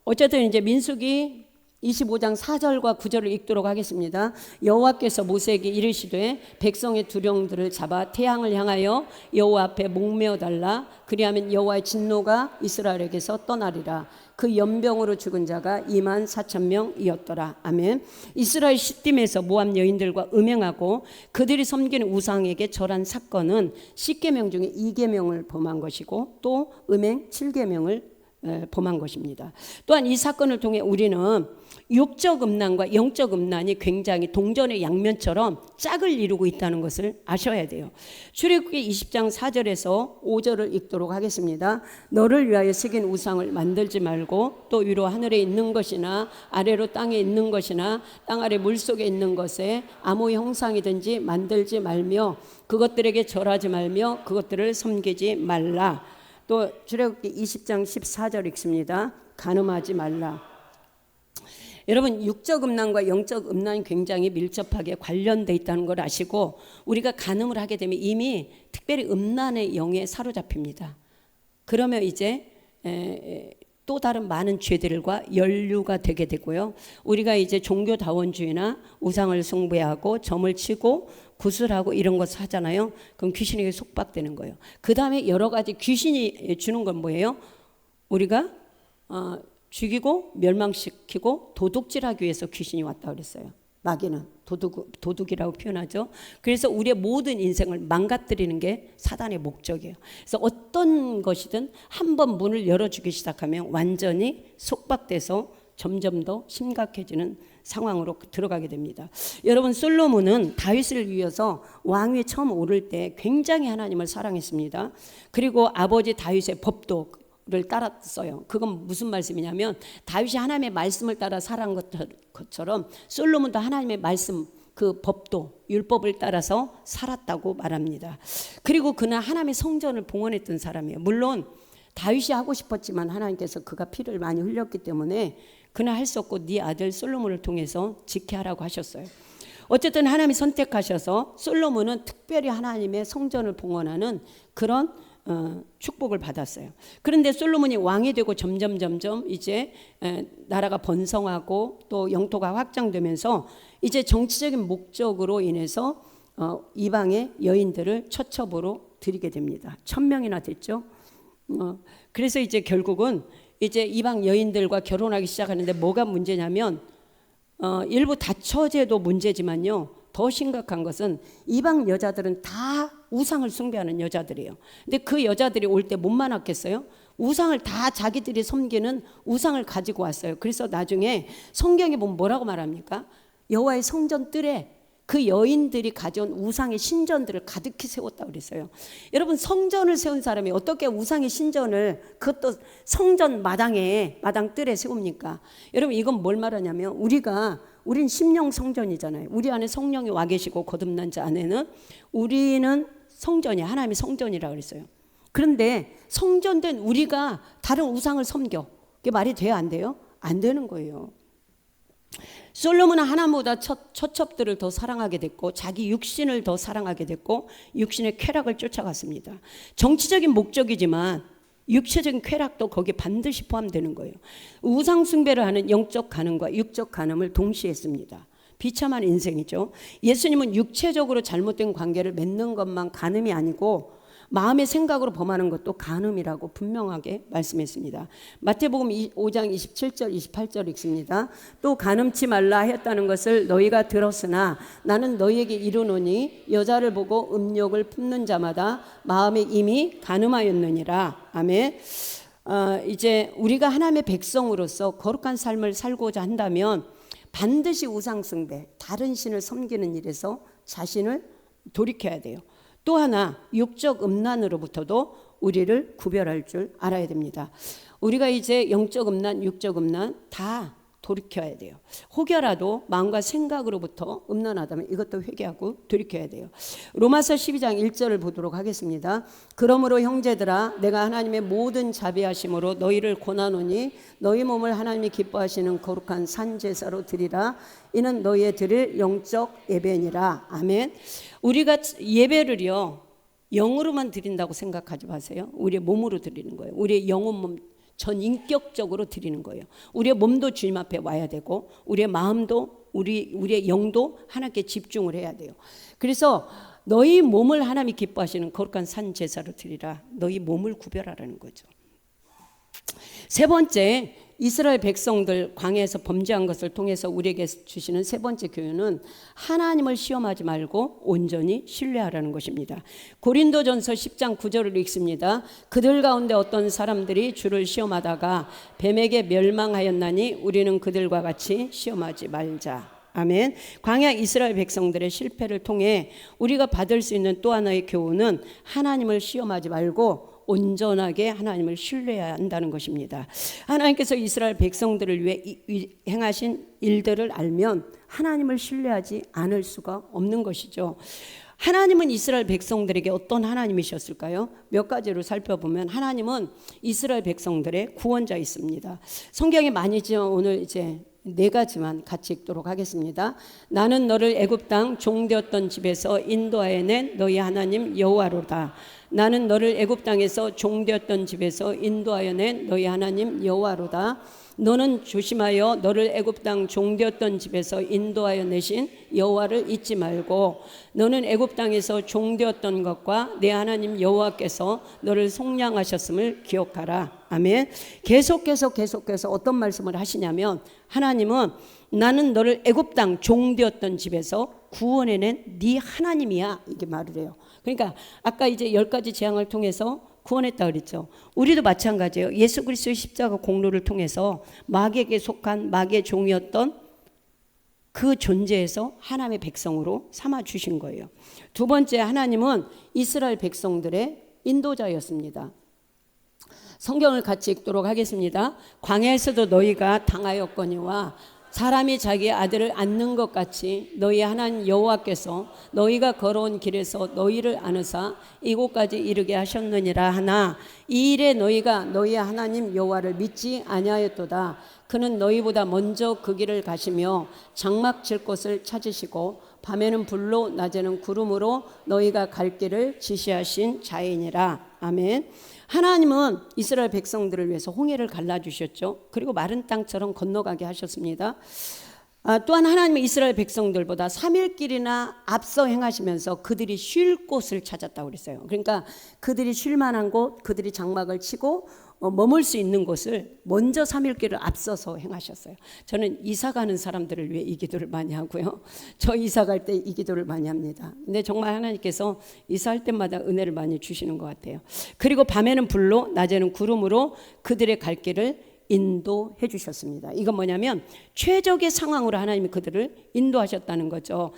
어쨌든 이제 민수기 25장 4절과 9절을 읽도록 하겠습니다. 여호와께서 모세에게 이르시되 백성의 두령들을 잡아 태양을 향하여 여호와 앞에 목매어 달라. 그리하면 여호와의 진노가 이스라엘에게서 떠나리라. 그 연병으로 죽은 자가 24,000명이었더라. 아멘. 이스라엘 시딤에서 모압 여인들과 음행하고 그들이 섬기는 우상에게 절한 사건은 10계명 중에 2계명을 범한 것이고 또 음행 7계명을 범한 것입니다. 또한 이 사건을 통해 우리는 육적 음란과 영적 음란이 굉장히 동전의 양면처럼 짝을 이루고 있다는 것을 아셔야 돼요. 출애굽기 20장 4절에서 5절을 읽도록 하겠습니다. 너를 위하여 새긴 우상을 만들지 말고 또 위로 하늘에 있는 것이나 아래로 땅에 있는 것이나 땅 아래 물속에 있는 것에 아무 형상이든지 만들지 말며 그것들에게 절하지 말며 그것들을 섬기지 말라. 또 출애굽기 20장 14절 읽습니다. 간음하지 말라. 여러분, 육적 음란과 영적 음란이 굉장히 밀접하게 관련돼 있다는 걸 아시고 우리가 간음을 하게 되면 이미 특별히 음란의 영에 사로잡힙니다. 그러면 이제 또 다른 많은 죄들과 연루가 되게 되고요. 우리가 이제 종교다원주의나 우상을 숭배하고 점을 치고 구슬하고 이런 것을 하잖아요. 그럼 귀신에게 속박되는 거예요. 그 다음에 여러 가지 귀신이 주는 건 뭐예요? 우리가 죽이고 멸망시키고 도둑질하기 위해서 귀신이 왔다 그랬어요. 마귀는 도둑이라고 표현하죠. 그래서 우리의 모든 인생을 망가뜨리는 게 사단의 목적이에요. 그래서 어떤 것이든 한번 문을 열어주기 시작하면 완전히 속박돼서 점점 더 심각해지는 상황으로 들어가게 됩니다. 여러분, 솔로몬은 다윗을 위해서 왕위에 처음 오를 때 굉장히 하나님을 사랑했습니다. 그리고 아버지 다윗의 법도를 따랐어요. 그건 무슨 말씀이냐면 다윗이 하나님의 말씀을 따라 살아간 것처럼 솔로몬도 하나님의 말씀, 그 법도, 율법을 따라서 살았다고 말합니다. 그리고 그는 하나님의 성전을 봉헌했던 사람이에요. 물론 다윗이 하고 싶었지만 하나님께서 그가 피를 많이 흘렸기 때문에 그는 할 수 없고 네 아들 솔로몬을 통해서 지켜하라고 하셨어요. 어쨌든 하나님이 선택하셔서 솔로몬은 특별히 하나님의 성전을 봉헌하는 그런 축복을 받았어요. 그런데 솔로몬이 왕이 되고 점점 이제 나라가 번성하고 또 영토가 확장되면서 이제 정치적인 목적으로 인해서 이방의 여인들을 처첩으로 드리게 됩니다. 1,000명이나 됐죠. 그래서 이제 결국은 이제 이방 여인들과 결혼하기 시작하는데 뭐가 문제냐면 일부 다처제도 문제지만요. 더 심각한 것은 이방 여자들은 다 우상을 숭배하는 여자들이에요. 근데 그 여자들이 올 때 못만 왔겠어요? 우상을 다 자기들이 섬기는 우상을 가지고 왔어요. 그래서 나중에 성경에 보면 뭐라고 말합니까? 여호와의 성전 뜰에 그 여인들이 가져온 우상의 신전들을 가득히 세웠다고 그랬어요. 여러분, 성전을 세운 사람이 어떻게 우상의 신전을 그것도 성전 마당 뜰에 세웁니까? 여러분, 이건 뭘 말하냐면 우린 심령 성전이잖아요. 우리 안에 성령이 와 계시고 거듭난 자 안에는 우리는 성전이야. 하나님의 성전이라고 그랬어요. 그런데 성전된 우리가 다른 우상을 섬겨. 그게 말이 돼요? 안 돼요? 안 되는 거예요. 솔로몬은 하나님보다 처첩들을 더 사랑하게 됐고 자기 육신을 더 사랑하게 됐고 육신의 쾌락을 쫓아갔습니다. 정치적인 목적이지만 육체적인 쾌락도 거기에 반드시 포함되는 거예요. 우상 숭배를 하는 영적 간음과 육적 간음을 동시에 했습니다. 비참한 인생이죠. 예수님은 육체적으로 잘못된 관계를 맺는 것만 간음이 아니고 마음의 생각으로 범하는 것도 간음이라고 분명하게 말씀했습니다. 마태복음 5장 27절 28절 읽습니다. 또 간음치 말라 하였다는 것을 너희가 들었으나 나는 너희에게 이르노니 여자를 보고 음욕을 품는 자마다 마음에 이미 간음하였느니라. 아멘. 이제 우리가 하나님의 백성으로서 거룩한 삶을 살고자 한다면 반드시 우상 숭배, 다른 신을 섬기는 일에서 자신을 돌이켜야 돼요. 또 하나 육적 음란으로부터도 우리를 구별할 줄 알아야 됩니다. 우리가 이제 영적 음란, 육적 음란 다 돌이켜야 돼요. 혹여라도 마음과 생각으로부터 음란하다면 이것도 회개하고 돌이켜야 돼요. 로마서 12장 1절을 보도록 하겠습니다. 그러므로 형제들아 내가 하나님의 모든 자비하심으로 너희를 권하노니 너희 몸을 하나님이 기뻐하시는 거룩한 산제사로 드리라. 이는 너희의 드릴 영적 예배니라. 아멘. 우리가 예배를요 영으로만 드린다고 생각하지 마세요. 우리의 몸으로 드리는 거예요. 우리의 영혼 몸 전 인격적으로 드리는 거예요. 우리의 몸도 주님 앞에 와야 되고 우리의 마음도 우리의 영도 하나님께 집중을 해야 돼요. 그래서 너희 몸을 하나님이 기뻐하시는 거룩한 산 제사로 드리라. 너희 몸을 구별하라는 거죠. 세 번째, 이스라엘 백성들 광야에서 범죄한 것을 통해서 우리에게 주시는 세 번째 교훈은 하나님을 시험하지 말고 온전히 신뢰하라는 것입니다. 고린도전서 10장 9절을 읽습니다. 그들 가운데 어떤 사람들이 주를 시험하다가 뱀에게 멸망하였나니 우리는 그들과 같이 시험하지 말자. 아멘. 광야 이스라엘 백성들의 실패를 통해 우리가 받을 수 있는 또 하나의 교훈은 하나님을 시험하지 말고 온전하게 하나님을 신뢰해야 한다는 것입니다. 하나님께서 이스라엘 백성들을 위해 행하신 일들을 알면 하나님을 신뢰하지 않을 수가 없는 것이죠. 하나님은 이스라엘 백성들에게 어떤 하나님이셨을까요? 몇 가지로 살펴보면 하나님은 이스라엘 백성들의 구원자 있습니다. 성경에 많이죠. 오늘 이제 4가지만 같이 읽도록 하겠습니다. 나는 너를 애굽 땅 종되었던 집에서 인도하여 낸 너희 하나님 여호와로다. 나는 너를 애굽 땅에서 종되었던 집에서 인도하여 낸 너희 하나님 여호와로다. 너는 조심하여 너를 애굽 땅 종되었던 집에서 인도하여 내신 여호와를 잊지 말고 너는 애굽 땅에서 종되었던 것과 내 하나님 여호와께서 너를 속량하셨음을 기억하라. 아멘. 계속해서 어떤 말씀을 하시냐면 하나님은 나는 너를 애굽 땅 종되었던 집에서 구원해낸 네 하나님이야 이게 말을 해요. 그러니까 아까 이제 10가지 재앙을 통해서 구원했다 그랬죠. 우리도 마찬가지예요. 예수 그리스도의 십자가 공로를 통해서 마귀에게 속한 마귀의 종이었던 그 존재에서 하나님의 백성으로 삼아 주신 거예요. 두 번째, 하나님은 이스라엘 백성들의 인도자였습니다. 성경을 같이 읽도록 하겠습니다. 광야에서도 너희가 당하였거니와 사람이 자기 아들을 안는 것 같이 너희 하나님 여호와께서 너희가 걸어온 길에서 너희를 안으사 이곳까지 이르게 하셨느니라 하나 이 일에 너희가 너희 하나님 여호와를 믿지 아니하였도다. 그는 너희보다 먼저 그 길을 가시며 장막 칠 곳을 찾으시고 밤에는 불로 낮에는 구름으로 너희가 갈 길을 지시하신 자이니라. 아멘. 하나님은 이스라엘 백성들을 위해서 홍해를 갈라주셨죠. 그리고 마른 땅처럼 건너가게 하셨습니다. 또한 하나님은 이스라엘 백성들보다 3일 길이나 앞서 행하시면서 그들이 쉴 곳을 찾았다고 그랬어요. 그러니까 그들이 쉴 만한 곳, 그들이 장막을 치고 머물 수 있는 곳을 먼저 3일 길을 앞서서 행하셨어요. 저는 이사 가는 사람들을 위해 이 기도를 많이 하고요. 저 이사 갈 때 이 기도를 많이 합니다. 근데 정말 하나님께서 이사할 때마다 은혜를 많이 주시는 것 같아요. 그리고 밤에는 불로 낮에는 구름으로 그들의 갈 길을 인도해 주셨습니다. 이건 뭐냐면 최적의 상황으로 하나님이 그들을 인도하셨다는 거죠.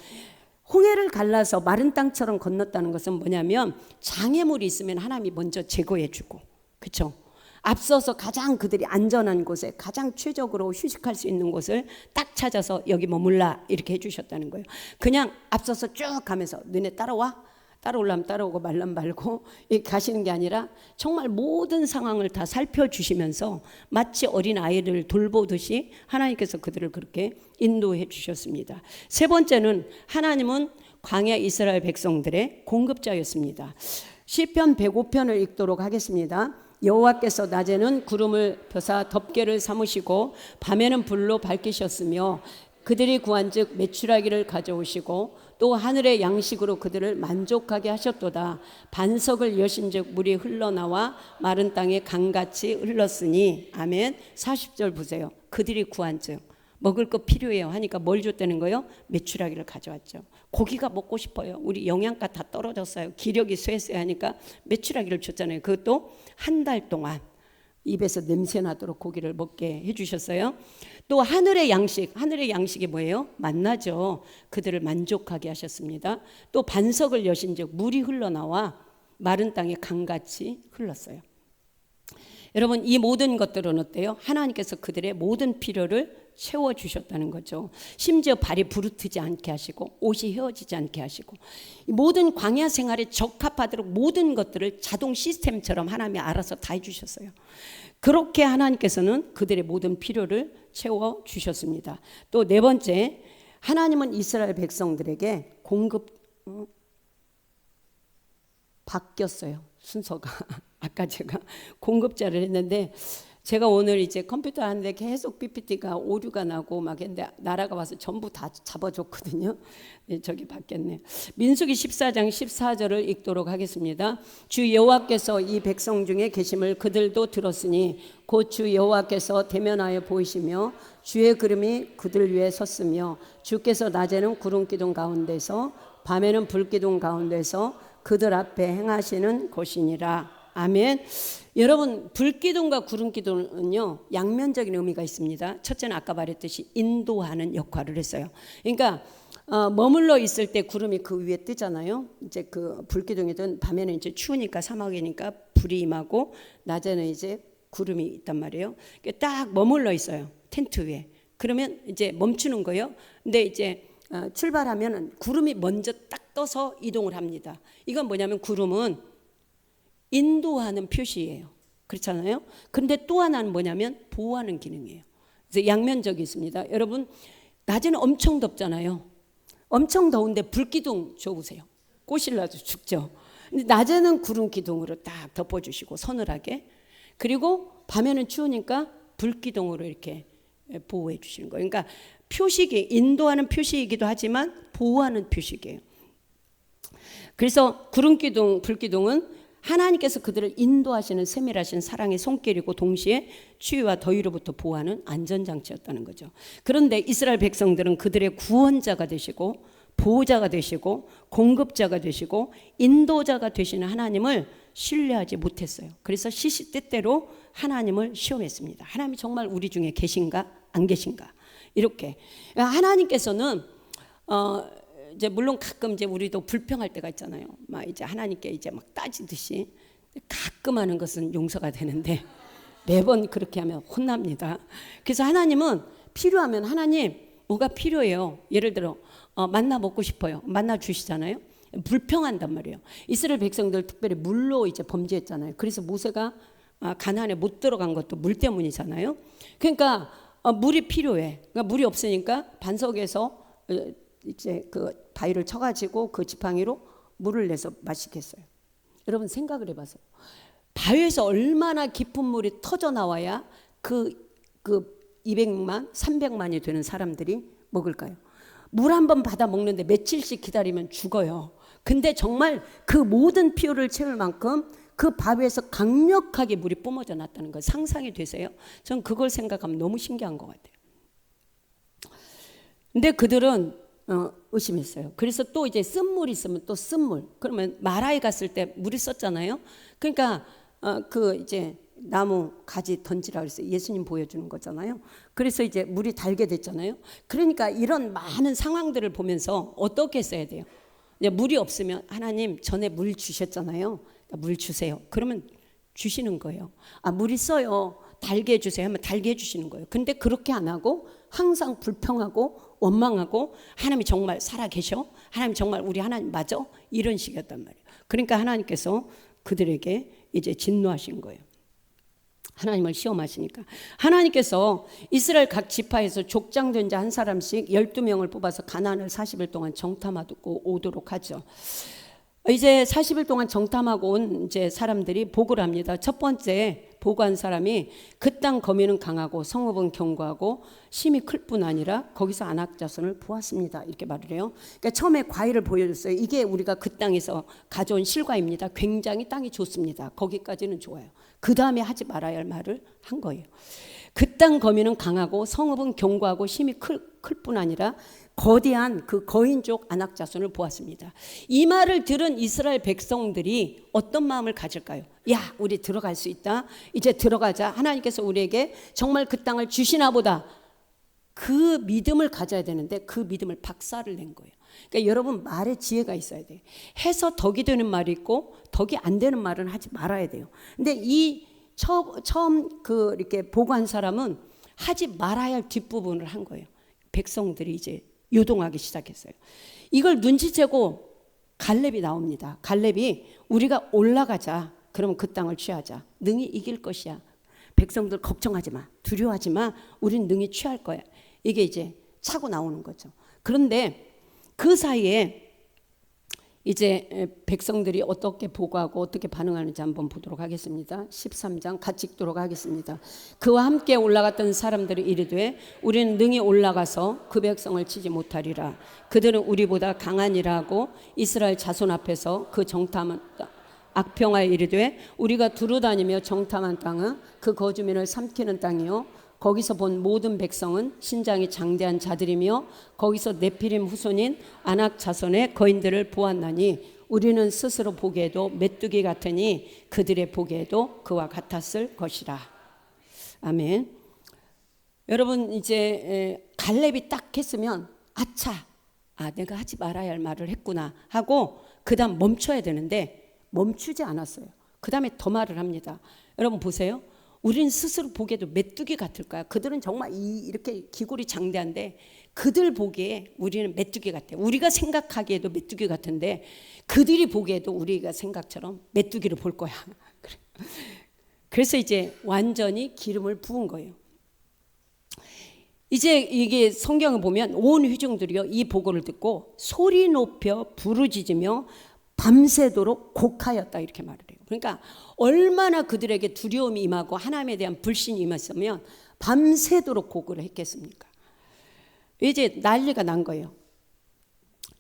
홍해를 갈라서 마른 땅처럼 건넜다는 것은 뭐냐면 장애물이 있으면 하나님이 먼저 제거해 주고, 그렇죠? 앞서서 가장 그들이 안전한 곳에 가장 최적으로 휴식할 수 있는 곳을 딱 찾아서 여기 머물라 이렇게 해주셨다는 거예요. 그냥 앞서서 쭉 가면서 너네 따라오려면 따라오고 말라면 말고 이렇게 가시는 게 아니라 정말 모든 상황을 다 살펴주시면서 마치 어린아이를 돌보듯이 하나님께서 그들을 그렇게 인도해 주셨습니다. 세 번째는 하나님은 광야 이스라엘 백성들의 공급자였습니다. 시편 105편을 읽도록 하겠습니다. 여호와께서 낮에는 구름을 펴사 덮개를 삼으시고 밤에는 불로 밝히셨으며 그들이 구한즉 메추라기를 가져오시고 또 하늘의 양식으로 그들을 만족하게 하셨도다. 반석을 여신즉 물이 흘러나와 마른 땅에 강같이 흘렀으니. 아멘. 40절 보세요. 그들이 구한즉 먹을 거 필요해요 하니까 뭘 줬다는 거예요? 메추라기를 가져왔죠. 고기가 먹고 싶어요. 우리 영양가 다 떨어졌어요. 기력이 쇠쇠 하니까 메추라기를 줬잖아요. 그것도 한 달 동안 입에서 냄새 나도록 고기를 먹게 해주셨어요. 또 하늘의 양식이 뭐예요? 만나죠. 그들을 만족하게 하셨습니다. 또 반석을 여신즉 물이 흘러나와 마른 땅에 강같이 흘렀어요. 여러분, 이 모든 것들은 어때요? 하나님께서 그들의 모든 필요를 채워주셨다는 거죠. 심지어 발이 부르트지 않게 하시고 옷이 헤어지지 않게 하시고 모든 광야 생활에 적합하도록 모든 것들을 자동 시스템처럼 하나님이 알아서 다 해주셨어요. 그렇게 하나님께서는 그들의 모든 필요를 채워주셨습니다. 또 네 번째, 하나님은 이스라엘 백성들에게 바뀌었어요. 순서가. 아까 제가 공급자를 했는데 제가 오늘 이제 컴퓨터 하는데 계속 PPT가 오류가 나고 막 했는데 나라가 와서 전부 다 잡아줬거든요. 네, 저기 받겠네. 민수기 14장 14절을 읽도록 하겠습니다. 주 여호와께서 이 백성 중에 계심을 그들도 들었으니 곧 주 여호와께서 대면하여 보이시며 주의 구름이 그들 위에 섰으며 주께서 낮에는 구름 기둥 가운데서 밤에는 불 기둥 가운데서 그들 앞에 행하시는 것이니라. 아멘. 여러분, 불기둥과 구름기둥은요 양면적인 의미가 있습니다. 첫째는 아까 말했듯이 인도하는 역할을 했어요. 그러니까 머물러 있을 때 구름이 그 위에 뜨잖아요. 이제 그 불기둥이든 밤에는 이제 추우니까 사막이니까 불이 임하고 낮에는 이제 구름이 있단 말이에요. 딱 머물러 있어요. 텐트 위에. 그러면 이제 멈추는 거예요. 근데 이제 출발하면 구름이 먼저 딱 떠서 이동을 합니다. 이건 뭐냐면 구름은 인도하는 표시예요. 그렇잖아요. 그런데 또 하나는 뭐냐면 보호하는 기능이에요. 그래서 양면적이 있습니다. 여러분, 낮에는 엄청 덥잖아요. 엄청 더운데 불기둥 줘보세요. 꼬실라도 죽죠. 근데 낮에는 구름 기둥으로 딱 덮어주시고 서늘하게. 그리고 밤에는 추우니까 불기둥으로 이렇게 보호해 주시는 거예요. 그러니까 표식이 인도하는 표시이기도 하지만 보호하는 표식이에요. 그래서 구름 기둥, 불기둥은 하나님께서 그들을 인도하시는 세밀하신 사랑의 손길이고 동시에 추위와 더위로부터 보호하는 안전장치였다는 거죠. 그런데 이스라엘 백성들은 그들의 구원자가 되시고 보호자가 되시고 공급자가 되시고 인도자가 되시는 하나님을 신뢰하지 못했어요. 그래서 시시때때로 하나님을 시험했습니다. 하나님이 정말 우리 중에 계신가 안 계신가 이렇게. 하나님께서는 이제 물론 가끔 이제 우리도 불평할 때가 있잖아요. 막 이제 하나님께 이제 막 따지듯이 가끔 하는 것은 용서가 되는데 매번 그렇게 하면 혼납니다. 그래서 하나님은 필요하면 하나님 뭐가 필요해요. 예를 들어 만나 먹고 싶어요. 만나 주시잖아요. 불평한단 말이에요. 이스라엘 백성들 특별히 물로 이제 범죄했잖아요. 그래서 모세가 가나안에 못 들어간 것도 물 때문이잖아요. 그러니까 물이 필요해. 그러니까 물이 없으니까 반석에서 이제 그 바위를 쳐가지고 그 지팡이로 물을 내서 마시겠어요. 여러분 생각을 해봐서 바위에서 얼마나 깊은 물이 터져 나와야 그 200만, 300만이 되는 사람들이 먹을까요? 물 한 번 받아 먹는데 며칠씩 기다리면 죽어요. 근데 정말 그 모든 필요를 채울 만큼 그 바위에서 강력하게 물이 뿜어져 났다는 거 상상이 되세요? 전 그걸 생각하면 너무 신기한 것 같아요. 근데 그들은 의심했어요. 그래서 또 이제 쓴물이 있으면 또 쓴물. 그러면 마라에 갔을 때 물이 썼잖아요. 그러니까 그 이제 나무 가지 던지라 그랬어요. 예수님 보여주는 거잖아요. 그래서 이제 물이 달게 됐잖아요. 그러니까 이런 많은 상황들을 보면서 어떻게 써야 돼요? 이제 물이 없으면 하나님 전에 물 주셨잖아요. 그러니까 물 주세요. 그러면 주시는 거예요. 물이 써요. 달게 해주세요 하면 달게 해주시는 거예요. 근데 그렇게 안 하고 항상 불평하고 원망하고 하나님이 정말 살아계셔? 하나님 정말 우리 하나님 맞아? 이런 식이었단 말이에요. 그러니까 하나님께서 그들에게 이제 진노하신 거예요. 하나님을 시험하시니까. 하나님께서 이스라엘 각 지파에서 족장된 자 한 사람씩 12명을 뽑아서 가나안을 40일 동안 정탐하고 오도록 하죠. 이제 40일 동안 정탐하고 온 이제 사람들이 보고를 합니다. 첫 번째 보고한 사람이 그 땅 거민은 강하고 성읍은 견고하고 심이 클 뿐 아니라 거기서 안악 자손을 보았습니다. 이렇게 말을 해요. 그러니까 처음에 과일을 보여줬어요. 이게 우리가 그 땅에서 가져온 실과입니다. 굉장히 땅이 좋습니다. 거기까지는 좋아요. 그 다음에 하지 말아야 할 말을 한 거예요. 그 땅 거민은 강하고 성읍은 견고하고 심이 클 뿐 아니라 거대한 그 거인족 안악 자손을 보았습니다. 이 말을 들은 이스라엘 백성들이 어떤 마음을 가질까요? 야, 우리 들어갈 수 있다. 이제 들어가자. 하나님께서 우리에게 정말 그 땅을 주시나 보다. 그 믿음을 가져야 되는데 그 믿음을 박살을 낸 거예요. 그러니까 여러분 말에 지혜가 있어야 돼요. 해서 덕이 되는 말이 있고 덕이 안 되는 말은 하지 말아야 돼요. 근데 이 처음 이렇게 보고한 사람은 하지 말아야 할 뒷부분을 한 거예요. 백성들이 이제 요동하기 시작했어요. 이걸 눈치채고 갈렙이 나옵니다. 갈렙이 우리가 올라가자. 그러면 그 땅을 취하자. 능히 이길 것이야. 백성들 걱정하지 마. 두려워하지 마. 우린 능히 취할 거야. 이게 이제 차고 나오는 거죠. 그런데 그 사이에 이제 백성들이 어떻게 보고하고 어떻게 반응하는지 한번 보도록 하겠습니다. 13장 같이 읽도록 하겠습니다. 그와 함께 올라갔던 사람들이 이르되 우리는 능히 올라가서 그 백성을 치지 못하리라. 그들은 우리보다 강하니라 하고 이스라엘 자손 앞에서 그 정탐한 악평하여 이르되 우리가 두루다니며 정탐한 땅은 그 거주민을 삼키는 땅이요 거기서 본 모든 백성은 신장이 장대한 자들이며 거기서 네피림 후손인 아낙 자손의 거인들을 보았나니 우리는 스스로 보기에도 메뚜기 같으니 그들의 보기에도 그와 같았을 것이라. 아멘. 여러분 이제 갈렙이 딱 했으면 아차, 내가 하지 말아야 할 말을 했구나 하고 그 다음 멈춰야 되는데 멈추지 않았어요. 그 다음에 더 말을 합니다. 여러분 보세요. 우리는 스스로 보기에도 메뚜기 같을까요? 그들은 정말 이렇게 기골이 장대한데 그들 보기에 우리는 메뚜기 같아요. 우리가 생각하기에도 메뚜기 같은데 그들이 보기에도 우리가 생각처럼 메뚜기를 볼 거야. 그래서 이제 완전히 기름을 부은 거예요. 이제 이게 성경을 보면 온 회중들이요 이 보고를 듣고 소리 높여 부르짖으며 밤새도록 곡하였다 이렇게 말을 해요. 그러니까 얼마나 그들에게 두려움이 임하고 하나님에 대한 불신이 임했으면 밤새도록 곡을 했겠습니까? 이제 난리가 난 거예요.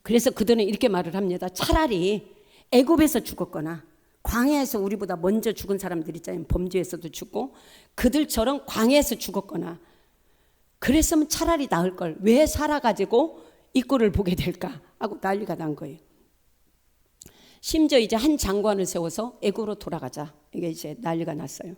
그래서 그들은 이렇게 말을 합니다. 차라리 애굽에서 죽었거나 광야에서 우리보다 먼저 죽은 사람들 있잖아요. 범죄에서도 죽고 그들처럼 광야에서 죽었거나 그랬으면 차라리 나을 걸 왜 살아가지고 이 꼴을 보게 될까 하고 난리가 난 거예요. 심지어 이제 한 장관을 세워서 애굽으로 돌아가자. 이게 이제 난리가 났어요.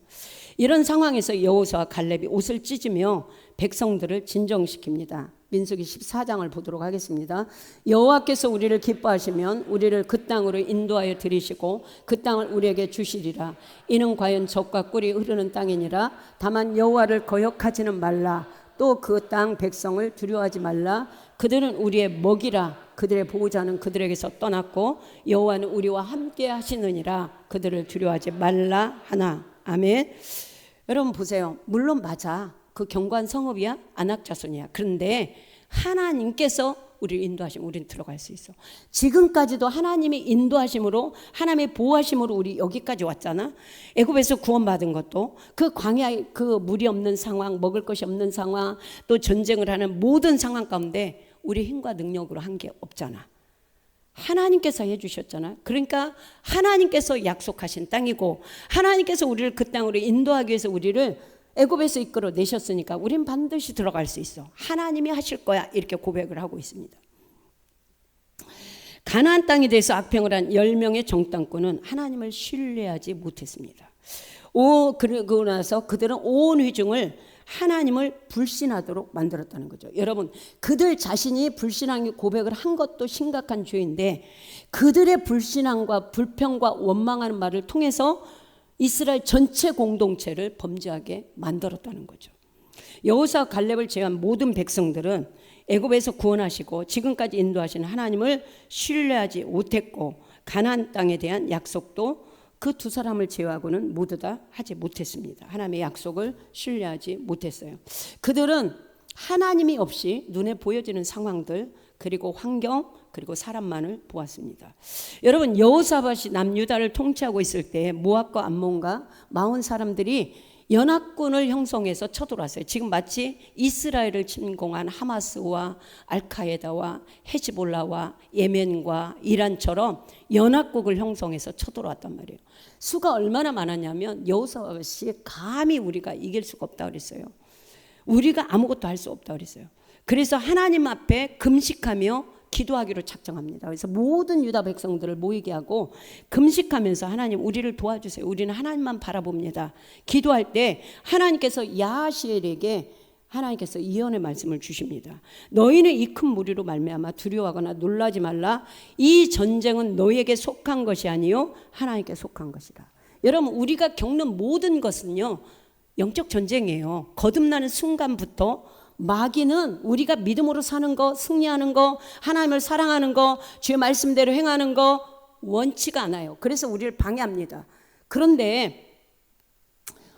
이런 상황에서 여호수아와 갈렙이 옷을 찢으며 백성들을 진정시킵니다. 민수기 14장을 보도록 하겠습니다. 여호와께서 우리를 기뻐하시면 우리를 그 땅으로 인도하여 들이시고 그 땅을 우리에게 주시리라. 이는 과연 젖과 꿀이 흐르는 땅이니라. 다만 여호와를 거역하지는 말라. 또 그 땅 백성을 두려워하지 말라. 그들은 우리의 먹이라. 그들의 보호자는 그들에게서 떠났고 여호와는 우리와 함께 하시느니라. 그들을 두려워하지 말라 하나. 아멘. 여러분 보세요. 물론 맞아. 그 경관 성읍이야. 아낙 자손이야. 그런데 하나님께서 우리를 인도하시면 우리는 들어갈 수 있어. 지금까지도 하나님의 인도하심으로 하나님의 보호하심으로 우리 여기까지 왔잖아. 애굽에서 구원받은 것도 그 광야 그 물이 없는 상황, 먹을 것이 없는 상황, 또 전쟁을 하는 모든 상황 가운데 우리 힘과 능력으로 한 게 없잖아. 하나님께서 해주셨잖아. 그러니까 하나님께서 약속하신 땅이고 하나님께서 우리를 그 땅으로 인도하기 위해서 우리를 애굽에서 이끌어 내셨으니까 우린 반드시 들어갈 수 있어. 하나님이 하실 거야. 이렇게 고백을 하고 있습니다. 가나안 땅에 대해서 악평을 한 10명의 정탐꾼은 하나님을 신뢰하지 못했습니다. 그러고 나서 그들은 온 회중을 하나님을 불신하도록 만들었다는 거죠. 여러분 그들 자신이 불신앙의 고백을 한 것도 심각한 죄인데 그들의 불신앙과 불평과 원망하는 말을 통해서 이스라엘 전체 공동체를 범죄하게 만들었다는 거죠. 여호수아와 갈렙을 제외한 모든 백성들은 애굽에서 구원하시고 지금까지 인도하시는 하나님을 신뢰하지 못했고 가나안 땅에 대한 약속도 그 두 사람을 제외하고는 모두 다 하지 못했습니다. 하나님의 약속을 신뢰하지 못했어요. 그들은 하나님이 없이 눈에 보여지는 상황들 그리고 환경 그리고 사람만을 보았습니다. 여러분 여호사밧이 남유다를 통치하고 있을 때 모압과 암몬과 마온 사람들이 연합군을 형성해서 쳐들어왔어요. 지금 마치 이스라엘을 침공한 하마스와 알카에다와 헤즈볼라와 예멘과 이란처럼 연합국을 형성해서 쳐들어왔단 말이에요. 수가 얼마나 많았냐면 여호사밧이 감히 우리가 이길 수가 없다 그랬어요. 우리가 아무것도 할 수 없다 그랬어요. 그래서 하나님 앞에 금식하며 기도하기로 작정합니다. 그래서 모든 유다 백성들을 모이게 하고 금식하면서 하나님 우리를 도와주세요. 우리는 하나님만 바라봅니다. 기도할 때 하나님께서 야하시엘에게 하나님께서 예언의 말씀을 주십니다. 너희는 이 큰 무리로 말미암아 두려워하거나 놀라지 말라. 이 전쟁은 너희에게 속한 것이 아니요 하나님께 속한 것이다. 여러분 우리가 겪는 모든 것은요 영적 전쟁이에요. 거듭나는 순간부터 마귀는 우리가 믿음으로 사는 거, 승리하는 거, 하나님을 사랑하는 거, 주의 말씀대로 행하는 거 원치가 않아요. 그래서 우리를 방해합니다. 그런데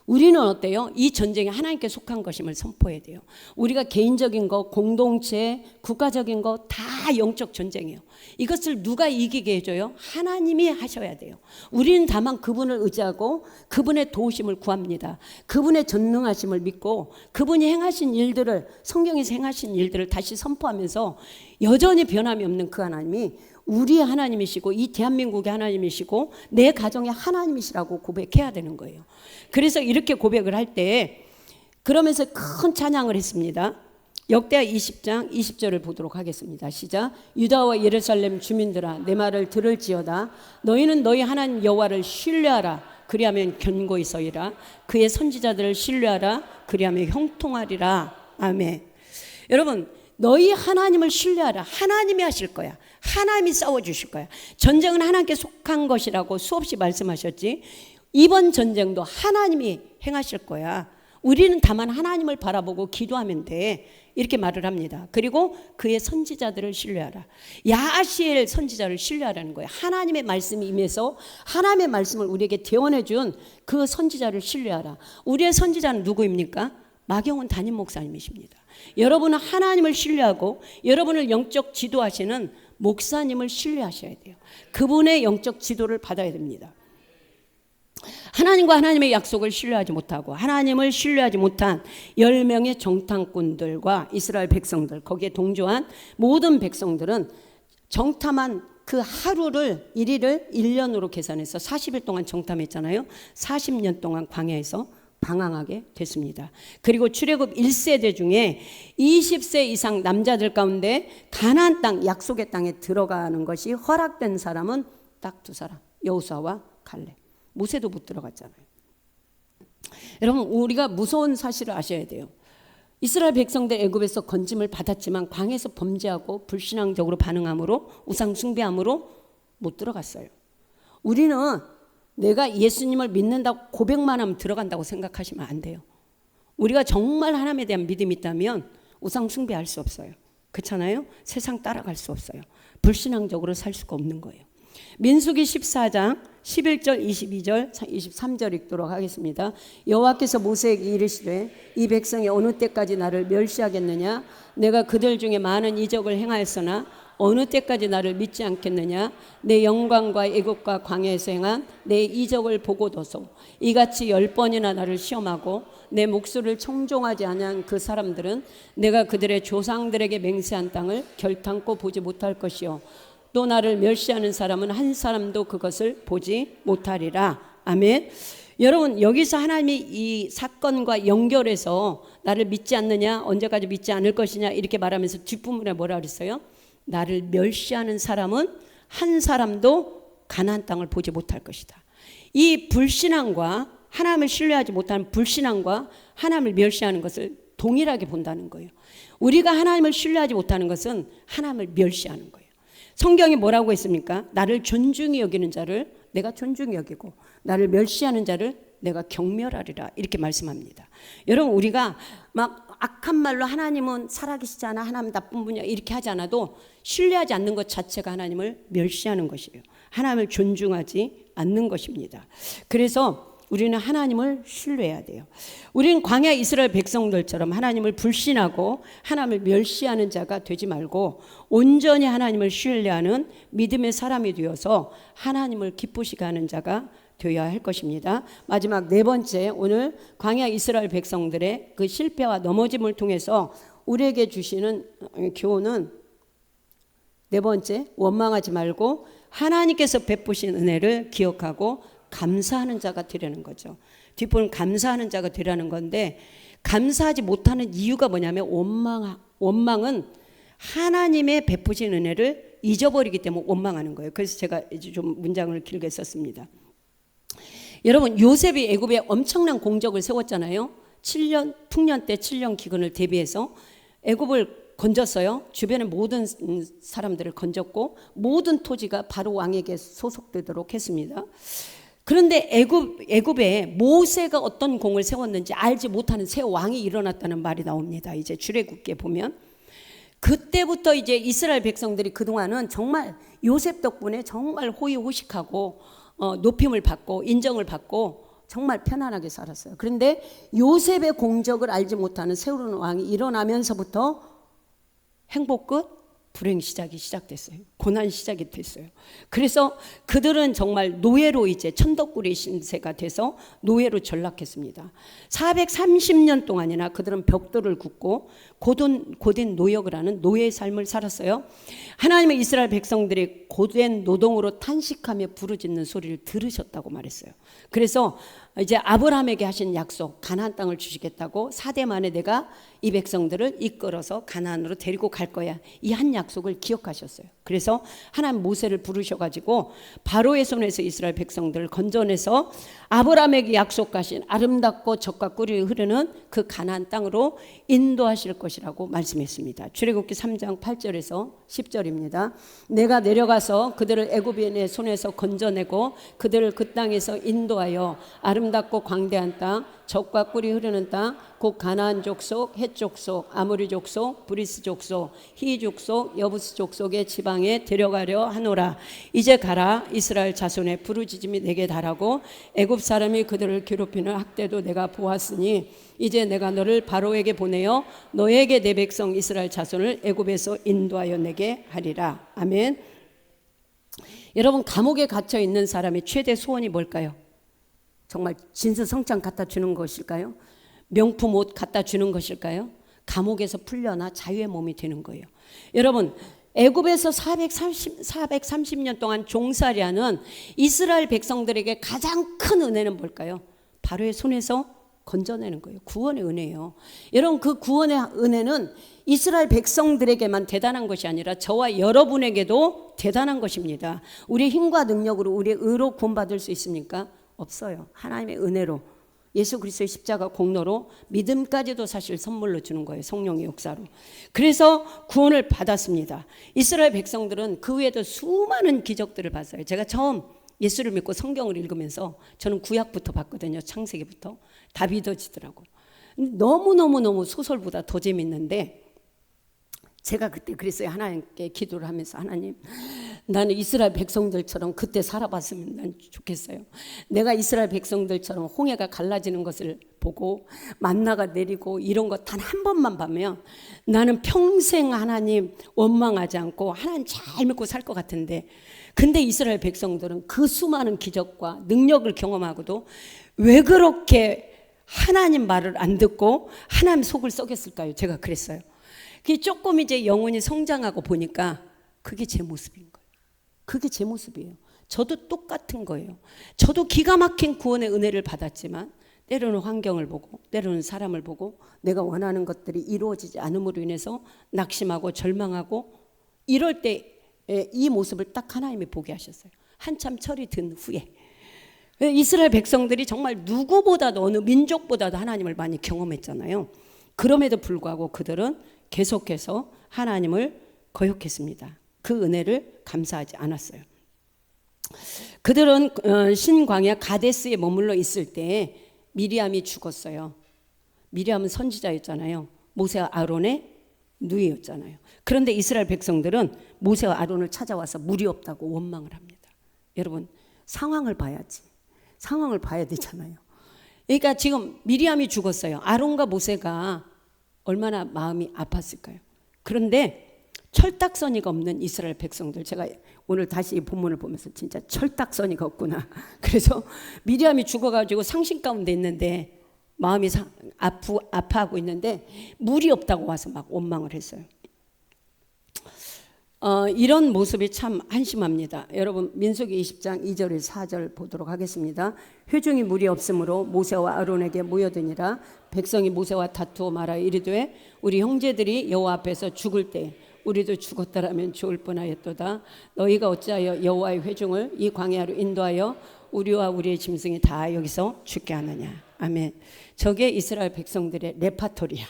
우리는 어때요? 이 전쟁이 하나님께 속한 것임을 선포해야 돼요. 우리가 개인적인 거, 공동체, 국가적인 거 다 영적 전쟁이에요. 이것을 누가 이기게 해줘요? 하나님이 하셔야 돼요. 우리는 다만 그분을 의지하고 그분의 도우심을 구합니다. 그분의 전능하심을 믿고 그분이 행하신 일들을, 성경에서 행하신 일들을 다시 선포하면서 여전히 변함이 없는 그 하나님이 우리의 하나님이시고 이 대한민국의 하나님이시고 내 가정의 하나님이시라고 고백해야 되는 거예요. 그래서 이렇게 고백을 할 때 그러면서 큰 찬양을 했습니다. 역대하 20장 20절을 보도록 하겠습니다. 시작. 유다와 예루살렘 주민들아 내 말을 들을지어다. 너희는 너희 하나님 여호와를 신뢰하라. 그리하면 견고히 서리라. 그의 선지자들을 신뢰하라. 그리하면 형통하리라. 아멘. 여러분, 너희 하나님을 신뢰하라. 하나님이 하실 거야. 하나님이 싸워주실 거야. 전쟁은 하나님께 속한 것이라고 수없이 말씀하셨지. 이번 전쟁도 하나님이 행하실 거야. 우리는 다만 하나님을 바라보고 기도하면 돼. 이렇게 말을 합니다. 그리고 그의 선지자들을 신뢰하라. 야하시엘 선지자를 신뢰하라는 거예요. 하나님의 말씀이 임해서 하나님의 말씀을 우리에게 대원해 준 그 선지자를 신뢰하라. 우리의 선지자는 누구입니까? 마경원 담임 목사님이십니다. 여러분은 하나님을 신뢰하고 여러분을 영적 지도하시는 목사님을 신뢰하셔야 돼요. 그분의 영적 지도를 받아야 됩니다. 하나님과 하나님의 약속을 신뢰하지 못하고 하나님을 신뢰하지 못한 10명의 정탐꾼들과 이스라엘 백성들, 거기에 동조한 모든 백성들은 정탐한 그 하루를, 일일을 1년으로 계산해서 40일 동안 정탐했잖아요. 40년 동안 광야에서 방황하게 됐습니다. 그리고 출애굽 1세대 중에 20세 이상 남자들 가운데 가나안 땅, 약속의 땅에 들어가는 것이 허락된 사람은 딱 2사람, 여호수아와 갈렙. 모세도 못 들어갔잖아요. 여러분, 우리가 무서운 사실을 아셔야 돼요. 이스라엘 백성들 애굽에서 건짐을 받았지만 광야에서 범죄하고 불신앙적으로 반응함으로, 우상 숭배함으로 못 들어갔어요. 우리는 내가 예수님을 믿는다고 고백만 하면 들어간다고 생각하시면 안 돼요. 우리가 정말 하나님에 대한 믿음이 있다면 우상 숭배할 수 없어요. 그렇잖아요? 세상 따라갈 수 없어요. 불신앙적으로 살 수가 없는 거예요. 민수기 14장 11절 22절 23절 읽도록 하겠습니다. 여호와께서 모세에게 이르시되 이 백성이 어느 때까지 나를 멸시하겠느냐? 내가 그들 중에 많은 이적을 행하였으나 어느 때까지 나를 믿지 않겠느냐? 내 영광과 애국과 광야에서 행한 내 이적을 보고도서 이같이 10번이나 나를 시험하고 내 목소리를 청종하지 아니한 그 사람들은 내가 그들의 조상들에게 맹세한 땅을 결탄코 보지 못할 것이요 또 나를 멸시하는 사람은 한 사람도 그것을 보지 못하리라. 아멘. 여러분, 여기서 하나님이 이 사건과 연결해서 나를 믿지 않느냐, 언제까지 믿지 않을 것이냐 이렇게 말하면서 뒷부분에 뭐라 그랬어요? 나를 멸시하는 사람은 한 사람도 가나안 땅을 보지 못할 것이다. 이 불신앙과 하나님을 신뢰하지 못하는 불신앙과 하나님을 멸시하는 것을 동일하게 본다는 거예요. 우리가 하나님을 신뢰하지 못하는 것은 하나님을 멸시하는 거예요. 성경이 뭐라고 했습니까? 나를 존중히 여기는 자를 내가 존중히 여기고 나를 멸시하는 자를 내가 경멸하리라 이렇게 말씀합니다. 여러분, 우리가 막 악한 말로 하나님은 살아계시잖아, 하나님 나쁜 분이야 이렇게 하지 않아도 신뢰하지 않는 것 자체가 하나님을 멸시하는 것이에요. 하나님을 존중하지 않는 것입니다. 그래서 우리는 하나님을 신뢰해야 돼요. 우리는 광야 이스라엘 백성들처럼 하나님을 불신하고 하나님을 멸시하는 자가 되지 말고 온전히 하나님을 신뢰하는 믿음의 사람이 되어서 하나님을 기쁘시게 하는 자가 되어야 할 것입니다. 마지막 4번째, 오늘 광야 이스라엘 백성들의 그 실패와 넘어짐을 통해서 우리에게 주시는 교훈은 4번째, 원망하지 말고 하나님께서 베푸신 은혜를 기억하고 감사하는 자가 되려는 거죠. 뒷부분 감사하는 자가 되려는 건데, 감사하지 못하는 이유가 뭐냐면 원망은 하나님의 베푸신 은혜를 잊어버리기 때문에 원망하는 거예요. 그래서 제가 이제 좀 문장을 길게 썼습니다. 여러분, 요셉이 애굽에 엄청난 공적을 세웠잖아요. 7년 풍년 때 7년 기근을 대비해서 애굽을 건졌어요. 주변의 모든 사람들을 건졌고 모든 토지가 바로 왕에게 소속되도록 했습니다. 그런데 애굽에 모세가 어떤 공을 세웠는지 알지 못하는 새 왕이 일어났다는 말이 나옵니다. 이제 출애굽기에 보면 그때부터 이제 이스라엘 백성들이 그동안은 정말 요셉 덕분에 정말 호의호식하고 높임을 받고 인정을 받고 정말 편안하게 살았어요. 그런데 요셉의 공적을 알지 못하는 세우르 왕이 일어나면서부터 행복 끝, 불행 시작이 시작됐어요. 고난 시작이 됐어요. 그래서 그들은 정말 노예로 이제 천덕꾸리 신세가 돼서 노예로 전락했습니다. 430년 동안이나 그들은 벽돌을 굽고 고된 노역을 하는 노예의 삶을 살았어요. 하나님은 이스라엘 백성들이 고된 노동으로 탄식하며 부르짖는 소리를 들으셨다고 말했어요. 그래서 이제 아브라함에게 하신 약속, 가나안 땅을 주시겠다고 4대 만에 내가 이 백성들을 이끌어서 가나안으로 데리고 갈 거야. 이 한 약속을 기억하셨어요. 그래서 하나님 모세를 부르셔가지고 바로의 손에서 이스라엘 백성들을 건져내서 아브라함에게 약속하신 아름답고 젖과 꿀이 흐르는 그 가나안 땅으로 인도하실 것이라고 말씀했습니다. 출애굽기 3장 8절에서 10절입니다. 내가 내려가서 그들을 애굽인의 손에서 건져내고 그들을 그 땅에서 인도하여 아름답고 광대한 땅, 젖과 꿀이 흐르는 땅, 곧 가나안 족속, 헷 족속, 아모리 족속, 브리스 족속, 히 족속, 여부스 족속의 지방에 데려가려 하노라. 이제 가라. 이스라엘 자손의 부르짖음이 내게 달하고 애굽 사람이 그들을 괴롭히는 학대도 내가 보았으니 이제 내가 너를 바로에게 보내어 너에게 내 백성 이스라엘 자손을 애굽에서 인도하여 내게 하리라. 아멘. 여러분, 감옥에 갇혀 있는 사람의 최대 소원이 뭘까요? 정말 진수성찬 갖다 주는 것일까요? 명품 옷 갖다 주는 것일까요? 감옥에서 풀려나 자유의 몸이 되는 거예요. 여러분, 애굽에서 430년 동안 종살이하는 이스라엘 백성들에게 가장 큰 은혜는 뭘까요? 바로의 손에서 건져내는 거예요. 구원의 은혜예요. 여러분, 그 구원의 은혜는 이스라엘 백성들에게만 대단한 것이 아니라 저와 여러분에게도 대단한 것입니다. 우리의 힘과 능력으로 우리의 의로 구원받을 수 있습니까? 없어요. 하나님의 은혜로, 예수 그리스도의 십자가 공로로, 믿음까지도 사실 선물로 주는 거예요. 성령의 역사로. 그래서 구원을 받았습니다. 이스라엘 백성들은 그 외에도 수많은 기적들을 봤어요. 제가 처음 예수를 믿고 성경을 읽으면서 저는 구약부터 봤거든요. 창세기부터. 다 믿어지더라고. 너무너무 소설보다 더 재밌는데, 제가 그때 그랬어요. 하나님께 기도를 하면서, 하나님, 나는 이스라엘 백성들처럼 그때 살아봤으면 난 좋겠어요. 내가 이스라엘 백성들처럼 홍해가 갈라지는 것을 보고 만나가 내리고 이런 거 단 한 번만 보면 나는 평생 하나님 원망하지 않고 하나님 잘 믿고 살 것 같은데, 근데 이스라엘 백성들은 그 수많은 기적과 능력을 경험하고도 왜 그렇게 하나님 말을 안 듣고 하나님 속을 썩였을까요? 제가 그랬어요. 그게 조금 이제 영혼이 성장하고 보니까 그게 제 모습인 거예요. 그게 제 모습이에요. 저도 똑같은 거예요. 저도 기가 막힌 구원의 은혜를 받았지만 때로는 환경을 보고 때로는 사람을 보고 내가 원하는 것들이 이루어지지 않음으로 인해서 낙심하고 절망하고 이럴 때 이 모습을 딱 하나님이 보게 하셨어요. 한참 철이 든 후에. 이스라엘 백성들이 정말 누구보다도 어느 민족보다도 하나님을 많이 경험했잖아요. 그럼에도 불구하고 그들은 계속해서 하나님을 거역했습니다. 그 은혜를 감사하지 않았어요. 그들은 신광야 가데스에 머물러 있을 때 미리암이 죽었어요. 미리암은 선지자였잖아요. 모세와 아론의 누이였잖아요. 그런데 이스라엘 백성들은 모세와 아론을 찾아와서 물이 없다고 원망을 합니다. 여러분, 상황을 봐야지. 상황을 봐야 되잖아요. 그러니까 지금 미리암이 죽었어요. 아론과 모세가 얼마나 마음이 아팠을까요? 그런데 철딱서니가 없는 이스라엘 백성들, 제가 오늘 다시 이 본문을 보면서 진짜 철딱서니가 없구나. 그래서 미리암이 죽어가지고 상심 가운데 있는데 마음이 아파하고 있는데 물이 없다고 와서 막 원망을 했어요. 이런 모습이 참 한심합니다. 여러분, 민수기 20장 2절에서 4절 보도록 하겠습니다. 회중이 물이 없으므로 모세와 아론에게 모여드니라. 백성이 모세와 다투어 말하여 이르되 우리 형제들이 여호와 앞에서 죽을 때 우리도 죽었더라면 좋을 뻔하였도다. 너희가 어찌하여 여호와의 회중을 이 광야로 인도하여 우리와 우리의 짐승이 다 여기서 죽게 하느냐. 아멘. 저게 이스라엘 백성들의 레파토리야.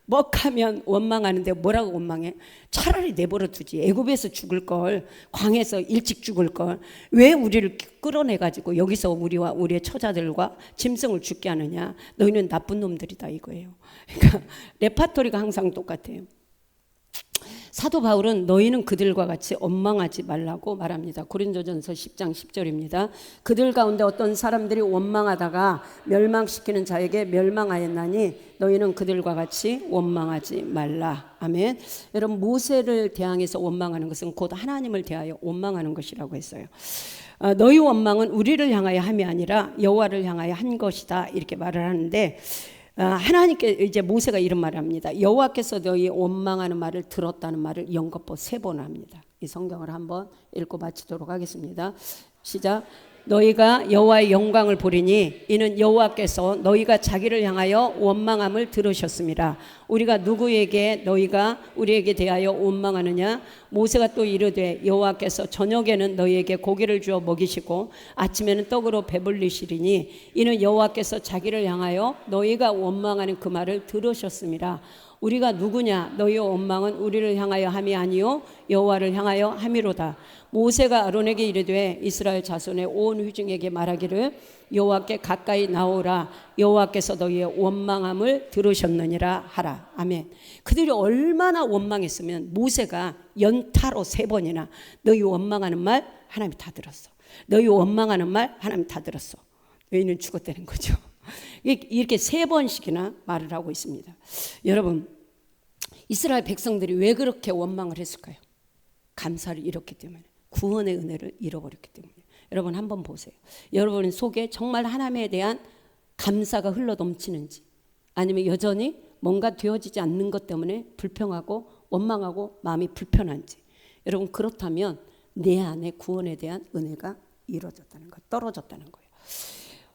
먹하면 원망하는데 뭐라고 원망해? 차라리 내버려 두지. 애굽에서 죽을 걸, 광에서 일찍 죽을 걸, 왜 우리를 끌어내가지고 여기서 우리와 우리의 처자들과 짐승을 죽게 하느냐. 너희는 나쁜 놈들이다 이거예요. 그러니까 레파토리가 항상 똑같아요. 사도 바울은 너희는 그들과 같이 원망하지 말라고 말합니다. 고린도전서 10장 10절입니다. 그들 가운데 어떤 사람들이 원망하다가 멸망시키는 자에게 멸망하였나니 너희는 그들과 같이 원망하지 말라. 아멘. 여러분, 모세를 대항해서 원망하는 것은 곧 하나님을 대하여 원망하는 것이라고 했어요. 너희 원망은 우리를 향하여 함이 아니라 여호와를 향하여 한 것이다, 이렇게 말을 하는데, 하나님께 이제 모세가 이런 말을 합니다. 여호와께서 너희 원망하는 말을 들었다는 말을 연거푸 3번 합니다. 이 성경을 한번 읽고 마치도록 하겠습니다. 시작. 너희가 여호와의 영광을 보리니 이는 여호와께서 너희가 자기를 향하여 원망함을 들으셨습니다. 우리가 누구에게 너희가 우리에게 대하여 원망하느냐? 모세가 또 이르되 여호와께서 저녁에는 너희에게 고기를 주어 먹이시고 아침에는 떡으로 배불리시리니 이는 여호와께서 자기를 향하여 너희가 원망하는 그 말을 들으셨습니다. 우리가 누구냐? 너희의 원망은 우리를 향하여 함이 아니요 여호와를 향하여 함이로다. 모세가 아론에게 이르되 이스라엘 자손의 온 회중에게 말하기를 여호와께 가까이 나오라. 여호와께서 너희의 원망함을 들으셨느니라 하라. 아멘. 그들이 얼마나 원망했으면 모세가 연타로 3번이나 너희 원망하는 말 하나님이 다 들었어. 너희 원망하는 말 하나님이 다 들었어. 너희는 죽었다는 거죠. 이렇게 3번씩이나 말을 하고 있습니다. 여러분, 이스라엘 백성들이 왜 그렇게 원망을 했을까요? 감사를 잃었기 때문에, 구원의 은혜를 잃어버렸기 때문에. 여러분 한번 보세요. 여러분 속에 정말 하나님에 대한 감사가 흘러넘치는지, 아니면 여전히 뭔가 되어지지 않는 것 때문에 불평하고 원망하고 마음이 불편한지. 여러분 그렇다면 내 안에 구원에 대한 은혜가 이루어졌다는 것, 떨어졌다는 거예요.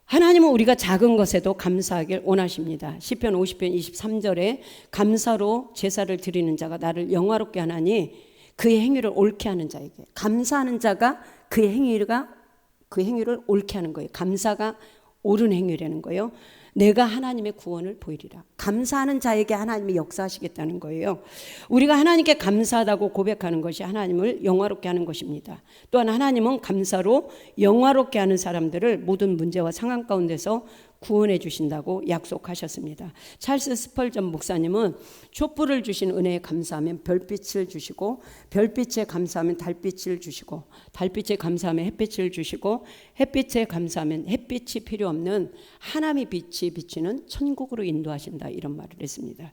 하나님은 우리가 작은 것에도 감사하길 원하십니다. 시편 50편 23절에 감사로 제사를 드리는 자가 나를 영화롭게 하나니 그의 행위를 옳게 하는 자에게. 감사하는 자가 그의 행위를 옳게 하는 거예요. 감사가 옳은 행위라는 거예요. 내가 하나님의 구원을 보이리라. 감사하는 자에게 하나님이 역사하시겠다는 거예요. 우리가 하나님께 감사하다고 고백하는 것이 하나님을 영화롭게 하는 것입니다. 또한 하나님은 감사로 영화롭게 하는 사람들을 모든 문제와 상황 가운데서 구원해 주신다고 약속하셨습니다. 찰스 스펄전 목사님은 촛불을 주신 은혜에 감사하면 별빛을 주시고, 별빛에 감사하면 달빛을 주시고, 달빛에 감사하면 햇빛을 주시고, 햇빛에 감사하면 햇빛이 필요 없는 하나님의 빛이 비치는 천국으로 인도하신다, 이런 말을 했습니다.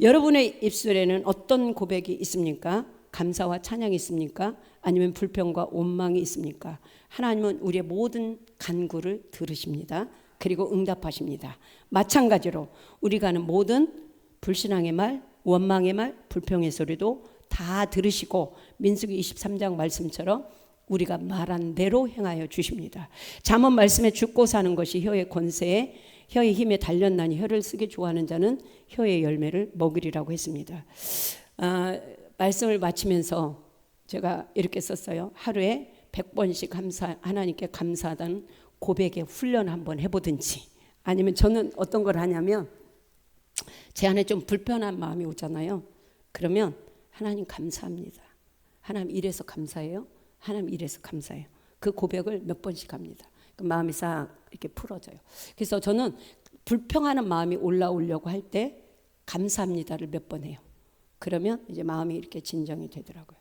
여러분의 입술에는 어떤 고백이 있습니까? 감사와 찬양이 있습니까? 아니면 불평과 원망이 있습니까? 하나님은 우리의 모든 간구를 들으십니다. 그리고 응답하십니다. 마찬가지로 우리가 하는 모든 불신앙의 말, 원망의 말, 불평의 소리도 다 들으시고 민수기 23장 말씀처럼 우리가 말한 대로 행하여 주십니다. 잠언 말씀에 죽고 사는 것이 혀의 권세에 혀의 힘에 달렸나니 혀를 쓰기 좋아하는 자는 혀의 열매를 먹으리라고 했습니다. 말씀을 마치면서 제가 이렇게 썼어요. 하루에 100번씩 하나님께 감사하다는 고백의 훈련 한번 해보든지, 아니면 저는 어떤 걸 하냐면 제 안에 좀 불편한 마음이 오잖아요. 그러면 하나님 감사합니다. 하나님 이래서 감사해요. 하나님 이래서 감사해요. 그 고백을 몇 번씩 합니다. 그 마음이 싹 이렇게 풀어져요. 그래서 저는 불평하는 마음이 올라오려고 할 때 감사합니다를 몇 번 해요. 그러면 이제 마음이 이렇게 진정이 되더라고요.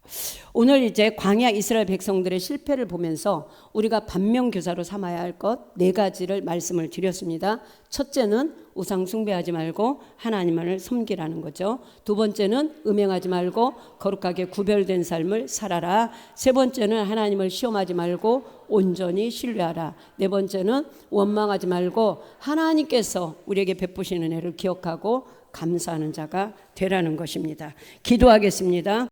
오늘 이제 광야 이스라엘 백성들의 실패를 보면서 우리가 반면교사로 삼아야 할 것 4가지를 말씀을 드렸습니다. 첫째는 우상 숭배하지 말고 하나님만을 섬기라는 거죠. 두 번째는 음행하지 말고 거룩하게 구별된 삶을 살아라. 세 번째는 하나님을 시험하지 말고 온전히 신뢰하라. 네 번째는 원망하지 말고 하나님께서 우리에게 베푸시는 은혜를 기억하고 감사하는 자가 되라는 것입니다. 기도하겠습니다.